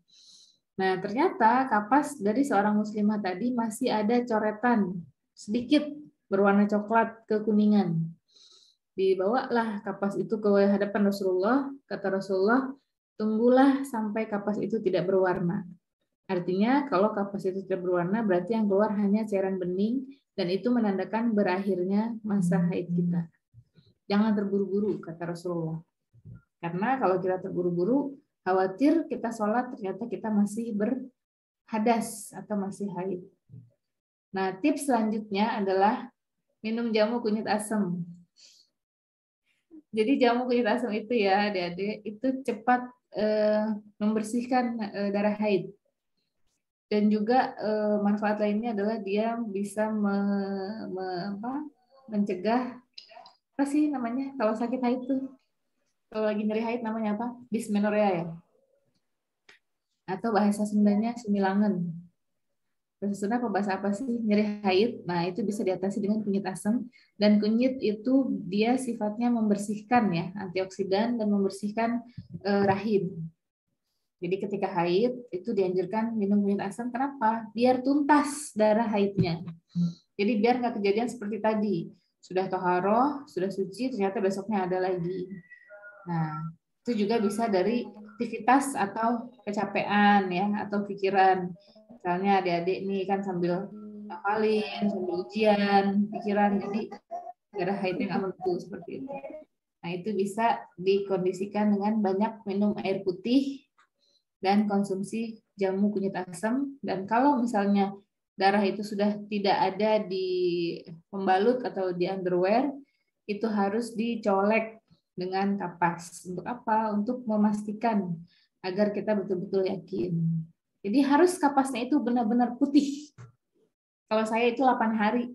Nah ternyata kapas dari seorang muslimah tadi masih ada coretan sedikit berwarna coklat kekuningan. Dibawalah kapas itu ke hadapan Rasulullah, kata Rasulullah, tunggulah sampai kapas itu tidak berwarna. Artinya kalau kapas itu tidak berwarna berarti yang keluar hanya cairan bening dan itu menandakan berakhirnya masa haid kita. Jangan terburu-buru, kata Rasulullah. Karena kalau kita terburu-buru, khawatir kita sholat ternyata kita masih berhadas atau masih haid. Nah, tips selanjutnya adalah minum jamu kunyit asam. Jadi jamu kunyit asam itu ya, adik-adik, itu cepat membersihkan darah haid. Dan juga manfaat lainnya adalah dia bisa mencegah apa sih namanya kalau sakit haid tuh, kalau lagi nyeri haid namanya apa? Dysmenorrhea ya, atau bahasa Sundanya semilangan. Bahasa Sunda apa bahasa apa sih? Nyeri haid. Nah, itu bisa diatasi dengan kunyit asam. Dan kunyit itu dia sifatnya membersihkan ya, antioksidan dan membersihkan rahim. Jadi ketika haid itu dianjurkan minum kunyit asam. Kenapa? Biar tuntas darah haidnya. Jadi biar nggak kejadian seperti tadi. Sudah toharoh, sudah suci, ternyata besoknya ada lagi. Nah, itu juga bisa dari aktivitas atau kecapean ya, atau pikiran. Misalnya adik-adik nih kan sambil ngapalin, sambil ujian, pikiran, jadi darah haidnya nggak menentu seperti itu. Nah, itu bisa dikondisikan dengan banyak minum air putih dan konsumsi jamu kunyit asam. Dan kalau misalnya darah itu sudah tidak ada di pembalut atau di underwear, itu harus dicolek dengan kapas. Untuk apa? Untuk memastikan agar kita betul-betul yakin. Jadi harus kapasnya itu benar-benar putih. Kalau saya itu 8 hari.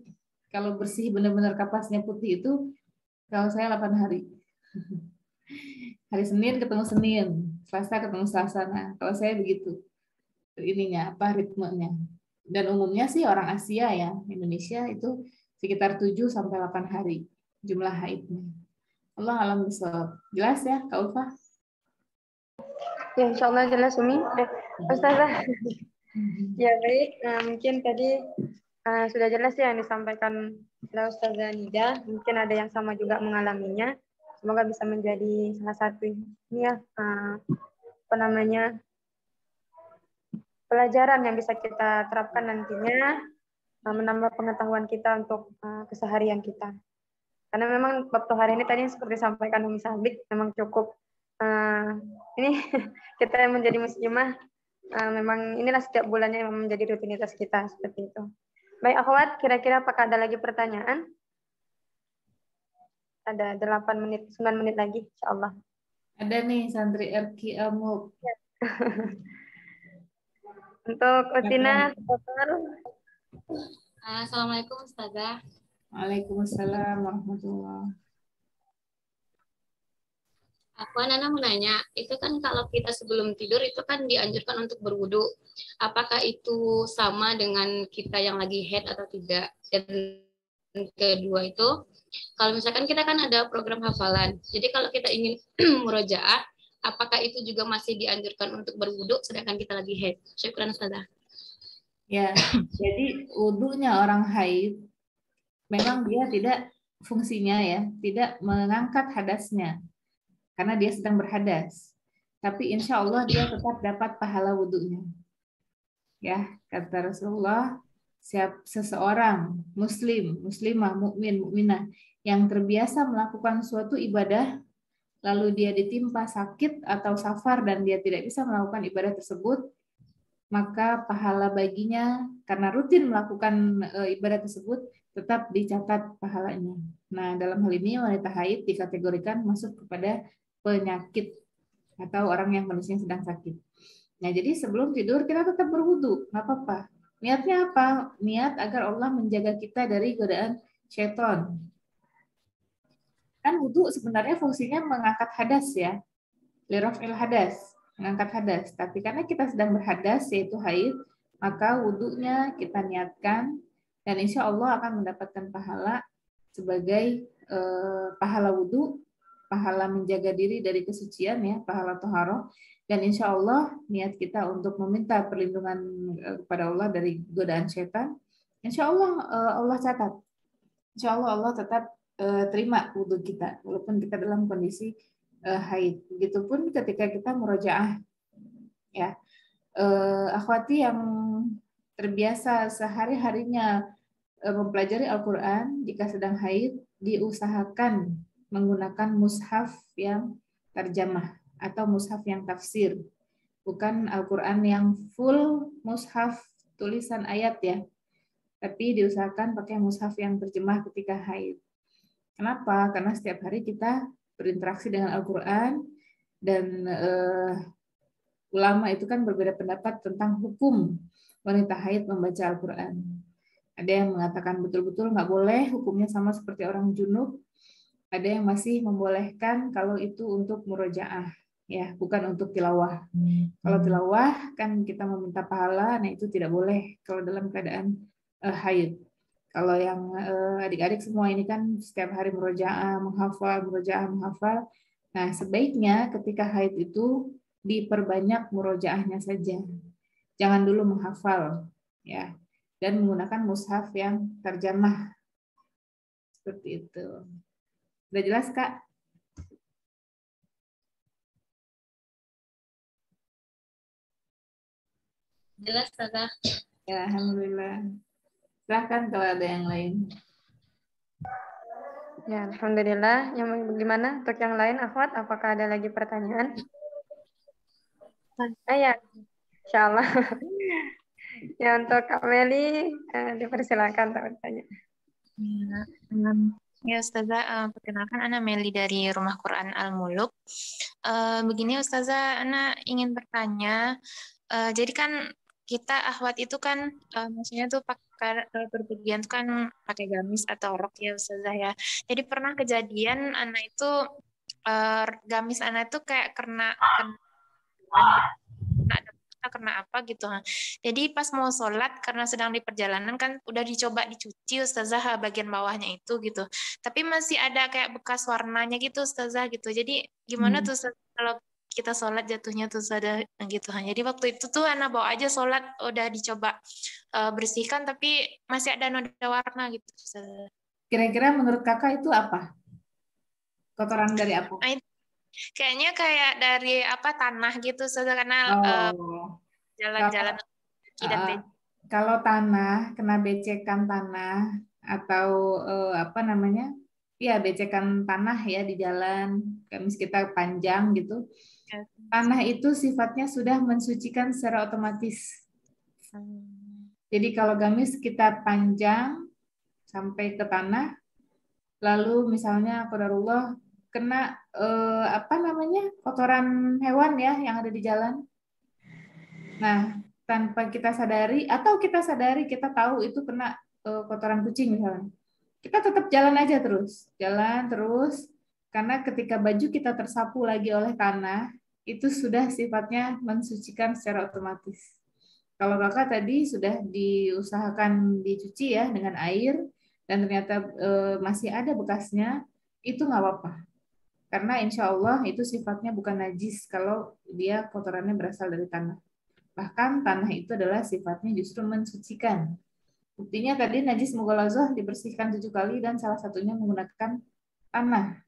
Kalau bersih benar-benar kapasnya putih itu, kalau saya 8 hari. Hari Senin ketemu Senin, Selasa ketemu Selasa. Nah, kalau saya begitu. Ininya apa ritmenya. Dan umumnya sih orang Asia ya, Indonesia itu sekitar 7 sampai 8 hari jumlah haidnya. Allah alam bisawab. Jelas ya, Kak Ulfa? Ya, insya Allah jelas, Umi. Ustazah. Ya, baik. Mungkin tadi sudah jelas ya yang disampaikan oleh Ustazah Nida. Mungkin ada yang sama juga mengalaminya. Semoga bisa menjadi salah satu ini ya, pelajaran yang bisa kita terapkan nantinya, menambah pengetahuan kita untuk keseharian kita. Karena memang waktu hari ini tadi seperti disampaikan Umi Sabik, memang cukup ini kita yang menjadi muslimah, memang inilah setiap bulannya yang menjadi rutinitas kita seperti itu. Baik akhwat, kira-kira apakah ada lagi pertanyaan? Ada 8 menit, 9 menit lagi, insya-Allah. Ada nih santri RQ Amuk. Untuk Utina, Assalamualaikum Ustazah. Waalaikumsalam warahmatullahi. Aku Nana mau nanya, itu kan kalau kita sebelum tidur itu kan dianjurkan untuk berwudu. Apakah itu sama dengan kita yang lagi haid atau tidak? Dan kedua itu, kalau misalkan kita kan ada program hafalan, jadi kalau kita ingin murojaah, apakah itu juga masih dianjurkan untuk berwudu sedangkan kita lagi haid? Syukran Ustazah. Ya, jadi wudunya orang haid memang dia tidak fungsinya ya, tidak mengangkat hadasnya karena dia sedang berhadas. Tapi insya Allah dia tetap dapat pahala wudunya. Ya, kata Rasulullah, seseorang muslim, muslimah, mukmin, mukminah yang terbiasa melakukan suatu ibadah lalu dia ditimpa sakit atau safar dan dia tidak bisa melakukan ibadah tersebut, maka pahala baginya karena rutin melakukan ibadah tersebut tetap dicatat pahalanya. Nah, dalam hal ini wanita haid dikategorikan masuk kepada penyakit atau orang yang kondisinya sedang sakit. Nah, jadi sebelum tidur kita tetap berwudu, nggak apa-apa. Niatnya apa? Niat agar Allah menjaga kita dari godaan syaitan. Kan wudu sebenarnya fungsinya mengangkat hadas ya, lirafil hadas, mengangkat hadas. Tapi karena kita sedang berhadas yaitu haid, maka wudunya kita niatkan dan insya Allah akan mendapatkan pahala sebagai pahala wudu, pahala menjaga diri dari kesucian ya, pahala toharoh. Dan insya Allah niat kita untuk meminta perlindungan kepada Allah dari godaan syaitan, insya Allah Allah catat. Insya Allah Allah tetap terima wudhu kita, walaupun kita dalam kondisi haid. Begitupun ketika kita murojaah, ya, akhwati yang terbiasa sehari-harinya mempelajari Al-Quran, jika sedang haid, diusahakan menggunakan mushaf yang terjemah atau mushaf yang tafsir, bukan Al-Quran yang full mushaf tulisan ayat ya. Tapi diusahakan pakai mushaf yang terjemah ketika haid. Kenapa? Karena setiap hari kita berinteraksi dengan Al-Quran, dan ulama itu kan berbeda pendapat tentang hukum wanita haid membaca Al-Quran. Ada yang mengatakan betul-betul nggak boleh, hukumnya sama seperti orang junub. Ada yang masih membolehkan kalau itu untuk murojaah, ya, bukan untuk tilawah. Kalau tilawah kan kita meminta pahala, nah itu tidak boleh kalau dalam keadaan haid. Kalau yang adik-adik semua ini kan setiap hari murojaah, menghafal. Nah, sebaiknya ketika haid itu diperbanyak murojaahnya saja. Jangan dulu menghafal, ya. Dan menggunakan mushaf yang terjemah. Seperti itu. Udah jelas, Kak? Jelas, Ustazah. Ya, alhamdulillah. Silahkan kalau ada yang lain. Ya, alhamdulillah. Yang gimana untuk yang lain, Akhwat? Apakah ada lagi pertanyaan? Ya, insya Allah. Ya, untuk Kak Meli, dipersilakan untuk bertanya. Ya Ustazah, perkenalkan Ana Meli dari Rumah Quran Al-Muluk. Begini Ustazah, Ana ingin bertanya, jadi kan kita akhwat itu kan maksudnya tuh pakai berpergian tuh kan pakai gamis atau rok ya Ustazah ya. Jadi pernah kejadian Ana itu gamis Ana itu kayak kena apa gitu. Jadi pas mau sholat karena sedang di perjalanan kan udah dicoba dicuci Ustazah bagian bawahnya itu gitu. Tapi masih ada kayak bekas warnanya gitu Ustazah gitu. Jadi gimana tuh Ustazah, kalau kita sholat jatuhnya tuh Ustazah gitu. Jadi waktu itu tuh anak bawa aja sholat udah dicoba bersihkan tapi masih ada noda warna gitu Ustazah. Kira-kira menurut kakak itu apa? Kotoran dari apa? Kayaknya kayak dari apa tanah gitu Ustazah karena jalan-jalan kalau tanah, kena becekan tanah atau apa namanya? Ya, becekan tanah ya di jalan, gamis kita panjang gitu. Tanah itu sifatnya sudah mensucikan secara otomatis. Jadi kalau gamis kita panjang sampai ke tanah, lalu misalnya qadarullah kena apa namanya? Kotoran hewan ya yang ada di jalan. Nah, tanpa kita sadari atau kita sadari kita tahu itu kena kotoran kucing misalnya, kita tetap jalan aja terus, karena ketika baju kita tersapu lagi oleh tanah itu sudah sifatnya mensucikan secara otomatis. Kalau kakak tadi sudah diusahakan dicuci ya dengan air dan ternyata masih ada bekasnya, itu nggak apa-apa, karena insya Allah itu sifatnya bukan najis kalau dia kotorannya berasal dari tanah. Bahkan tanah itu adalah sifatnya justru mensucikan. Buktinya tadi najis mughalazah dibersihkan 7 kali dan salah satunya menggunakan tanah.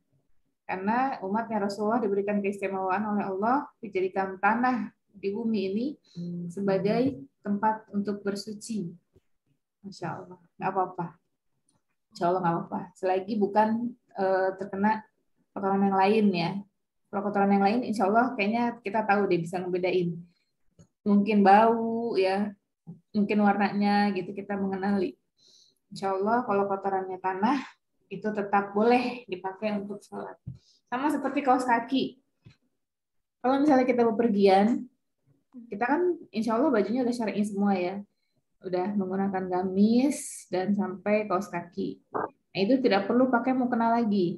Karena umatnya Rasulullah diberikan keistimewaan oleh Allah dijadikan tanah di bumi ini sebagai tempat untuk bersuci. Masya Allah, nggak apa-apa. Insya Allah nggak apa-apa. Selagi bukan terkena kotoran yang lain ya. Kalau kotoran yang lain, insya Allah kayaknya kita tahu deh bisa ngebedain. Mungkin bau ya, mungkin warnanya gitu kita mengenali. Insya Allah kalau kotorannya tanah itu tetap boleh dipakai untuk sholat. Sama seperti kaos kaki. Kalau misalnya kita bepergian, kita kan insya Allah bajunya udah syar'i semua ya. Udah menggunakan gamis dan sampai kaos kaki. Nah, itu tidak perlu pakai mukena lagi.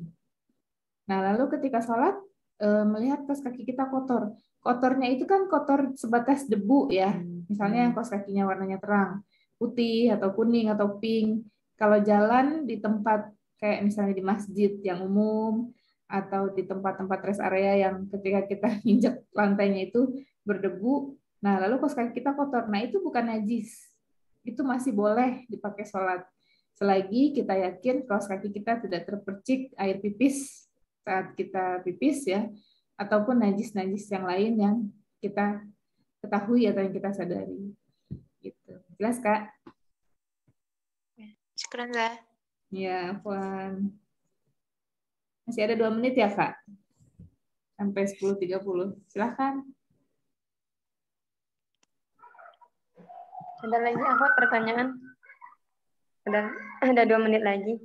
Nah, lalu ketika sholat, melihat kaos kaki kita kotor. Kotornya itu kan kotor sebatas debu ya. Misalnya yang kaos kakinya warnanya terang, putih atau kuning atau pink. Kalau jalan di tempat kayak misalnya di masjid yang umum atau di tempat-tempat rest area yang ketika kita injak lantainya itu berdebu, nah lalu kaos kaki kita kotor. Nah itu bukan najis, itu masih boleh dipakai sholat. Selagi kita yakin kaos kaki kita tidak terpercik air pipis saat kita pipis ya, ataupun najis-najis yang lain yang kita ketahui atau yang kita sadari. Gitu. Jelas, Kak? Syukran, Zah. Ya, Puan. Masih ada 2 menit ya, Kak? Sampai 10.30. Silahkan. Ada lagi apa pertanyaan? Ada 2 menit lagi.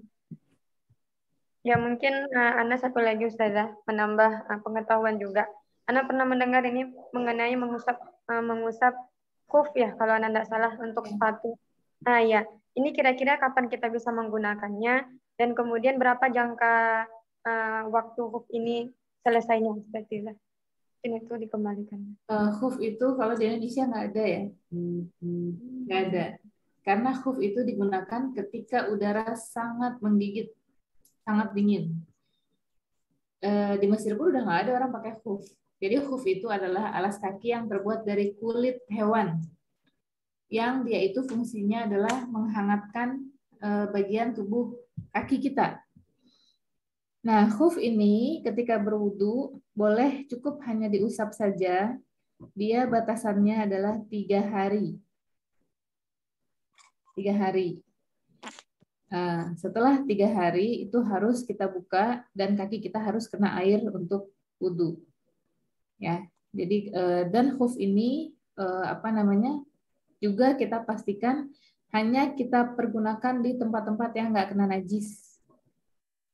Ya mungkin Ana satu lagi Ustazah, menambah pengetahuan juga. Ana pernah mendengar ini mengenai mengusap khuf ya, kalau Ana tidak salah untuk sepatu. Nah ya, ini kira-kira kapan kita bisa menggunakannya dan kemudian berapa jangka waktu khuf ini selesainya Ustazah? Mungkin itu dikembalikan. Khuf itu kalau di Indonesia nggak ada ya, nggak ada. Karena khuf itu digunakan ketika udara sangat menggigit, sangat dingin. Di Mesir pun udah nggak ada orang pakai khuf. Jadi khuf itu adalah alas kaki yang terbuat dari kulit hewan, yang dia itu fungsinya adalah menghangatkan bagian tubuh kaki kita. Nah, khuf ini ketika berwudu boleh cukup hanya diusap saja. Dia batasannya adalah 3 hari. 3 hari. Nah, setelah 3 hari itu harus kita buka dan kaki kita harus kena air untuk wudu. Ya, jadi dan khuf ini juga kita pastikan hanya kita pergunakan di tempat-tempat yang nggak kena najis.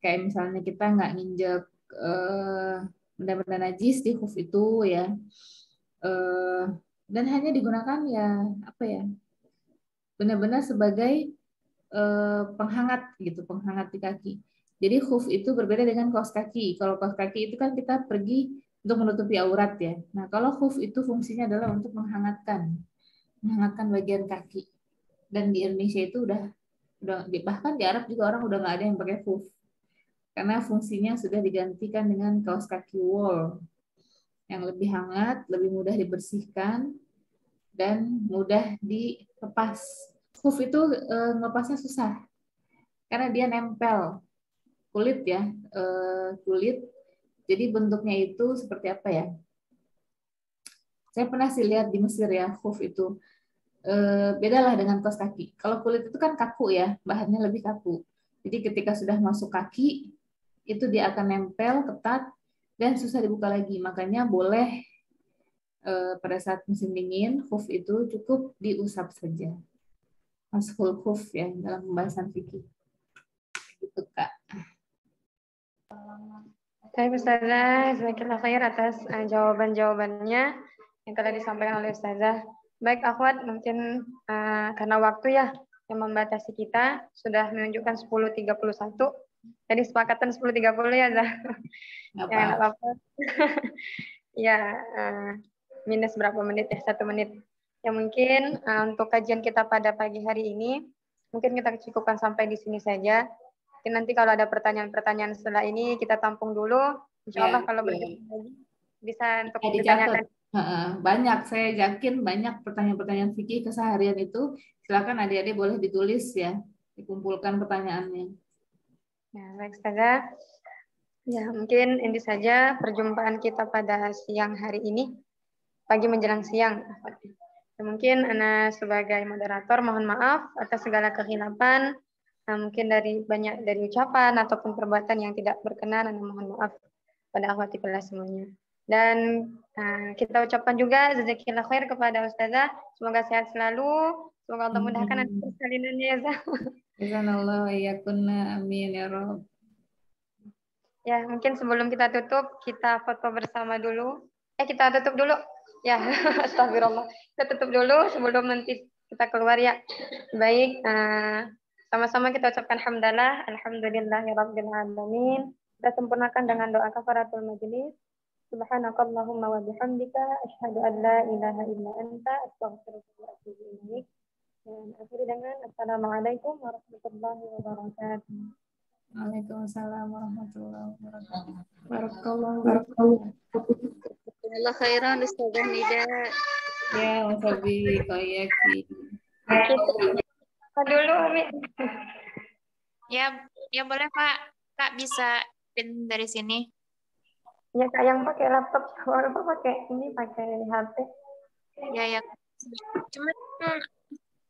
Kayak misalnya kita nggak nginjek benda-benda najis di khuf itu ya, dan hanya digunakan ya benar-benar sebagai penghangat gitu, penghangat di kaki. Jadi khuf itu berbeda dengan kaos kaki. Kalau kaos kaki itu kan kita pergi untuk menutupi aurat ya. Nah kalau khuf itu fungsinya adalah untuk menghangatkan bagian kaki. Dan di Indonesia itu udah bahkan di Arab juga orang udah nggak ada yang pakai khuf. Karena fungsinya sudah digantikan dengan kaos kaki wool yang lebih hangat, lebih mudah dibersihkan, dan mudah dilepas. Khuf itu melepasnya susah, karena dia nempel kulit ya, kulit. Jadi bentuknya itu seperti apa ya? Saya pernah sih lihat di Mesir ya, khuf itu bedalah dengan kaos kaki. Kalau kulit itu kan kaku ya, bahannya lebih kaku. Jadi ketika sudah masuk kaki, itu dia akan nempel ketat dan susah dibuka lagi. Makanya boleh pada saat musim dingin khuf itu cukup diusap saja. Mashul khuf ya dalam pembahasan fikih. Gitu Kak. Saya Ustazah, jazakallahu khair atas jawaban-jawabannya yang telah disampaikan oleh Ustazah. Baik akhwat, mungkin karena waktu ya yang membatasi kita sudah menunjukkan 10.31. Jadi sepakatan 10.30 ya, Zah. Ya, apa-apa. Ya, minus berapa menit ya? 1 menit. Ya mungkin untuk kajian kita pada pagi hari ini, mungkin kita cukupkan sampai di sini saja. Jadi nanti kalau ada pertanyaan-pertanyaan setelah ini, kita tampung dulu. Insya Allah kalau berkenan lagi, bisa untuk ditanyakan. Banyak, saya yakin banyak pertanyaan-pertanyaan fikih keseharian itu. Silakan adik-adik boleh ditulis ya, dikumpulkan pertanyaannya. Ya, baik Ustazah. Ya, mungkin ini saja perjumpaan kita pada siang hari ini, pagi menjelang siang. Ya, mungkin Ana sebagai moderator mohon maaf atas segala kehilapan. Mungkin dari ucapan ataupun perbuatan yang tidak berkenan, Ana mohon maaf pada akhwati fillah semuanya. Dan kita ucapkan juga jazakillah khair kepada Ustazah. Semoga sehat selalu. Semoga Allah mudahkan nanti persalinannya ya Zah. Jazakallahu iyyakunna amin ya Rabb. Ya, mungkin sebelum kita tutup, kita foto bersama dulu. Kita tutup dulu. Ya, astagfirullah. Kita tutup dulu sebelum nanti kita keluar ya. Baik, sama-sama kita ucapkan hamdalah. Alhamdulillahirabbil alamin. Kita sempurnakan dengan doa kafaratul majlis. Subhanakallahumma wa bihamdika asyhadu an la ilaha illa anta astaghfiruka wa atubu ilaik. Dan akhiri dengan assalamualaikum warahmatullahi wabarakatuh. Waalaikumsalam warahmatullahi wabarakatuh. Barakallahu Allah khairan Ustazah Nida. Ya, wasabi koyaki. Dulu, Mi. Ya boleh Pak. Kak bisa pin dari sini. Ya Kak yang pakai laptop, kalau pakai HP. Ya. Cuman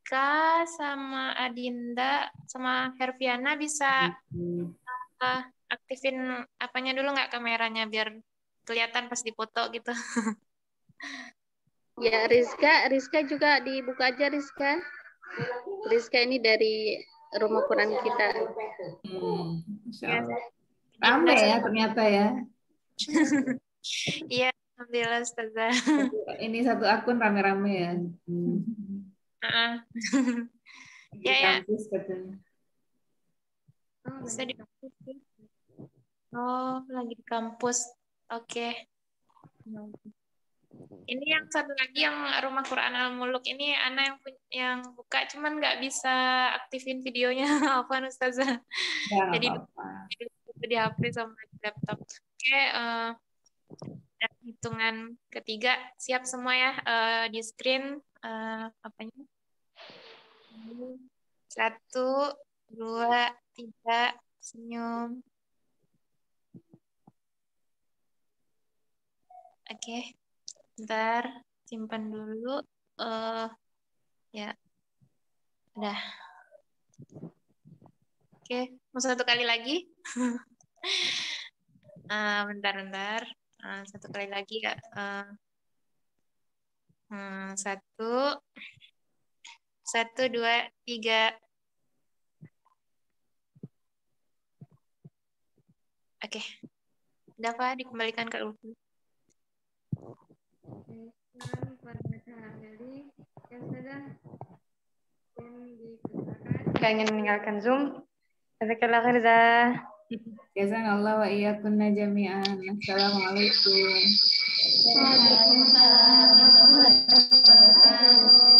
Kak sama Adinda sama Herviana bisa aktifin apanya dulu nggak, kameranya, biar kelihatan pas dipoto gitu. Ya Rizka juga dibuka aja Rizka. Rizka ini dari rumah Quran kita. Insya Allah. Ramai ya ternyata ya. Iya, alhamdulillah Ustazah. Ini satu akun rame-rame ya. Di Ya, kampus katanya. Bisa di kampus. Oh, lagi di kampus. Oke. Ini yang satu lagi yang Rumah Quran Al-Muluk ini Ana yang buka, cuman nggak bisa aktifin videonya. Apaan Ustazah? Jadi di HP sama di laptop. Oke, hitungan ketiga siap semua ya, di screen apanya? 1, 2, 3, senyum. Oke, bentar, simpan dulu. Ya, udah. Oke, mau satu kali lagi? Bentar. Satu kali lagi ya. 1, 2, 3. Oke, udah Pak, dikembalikan ke Ulfi. Jika ingin meninggalkan Zoom, jazakallah khair Zah. Jazakallah wa iyyakunna jami'an. Assalamualaikum. Waalaikumsalam.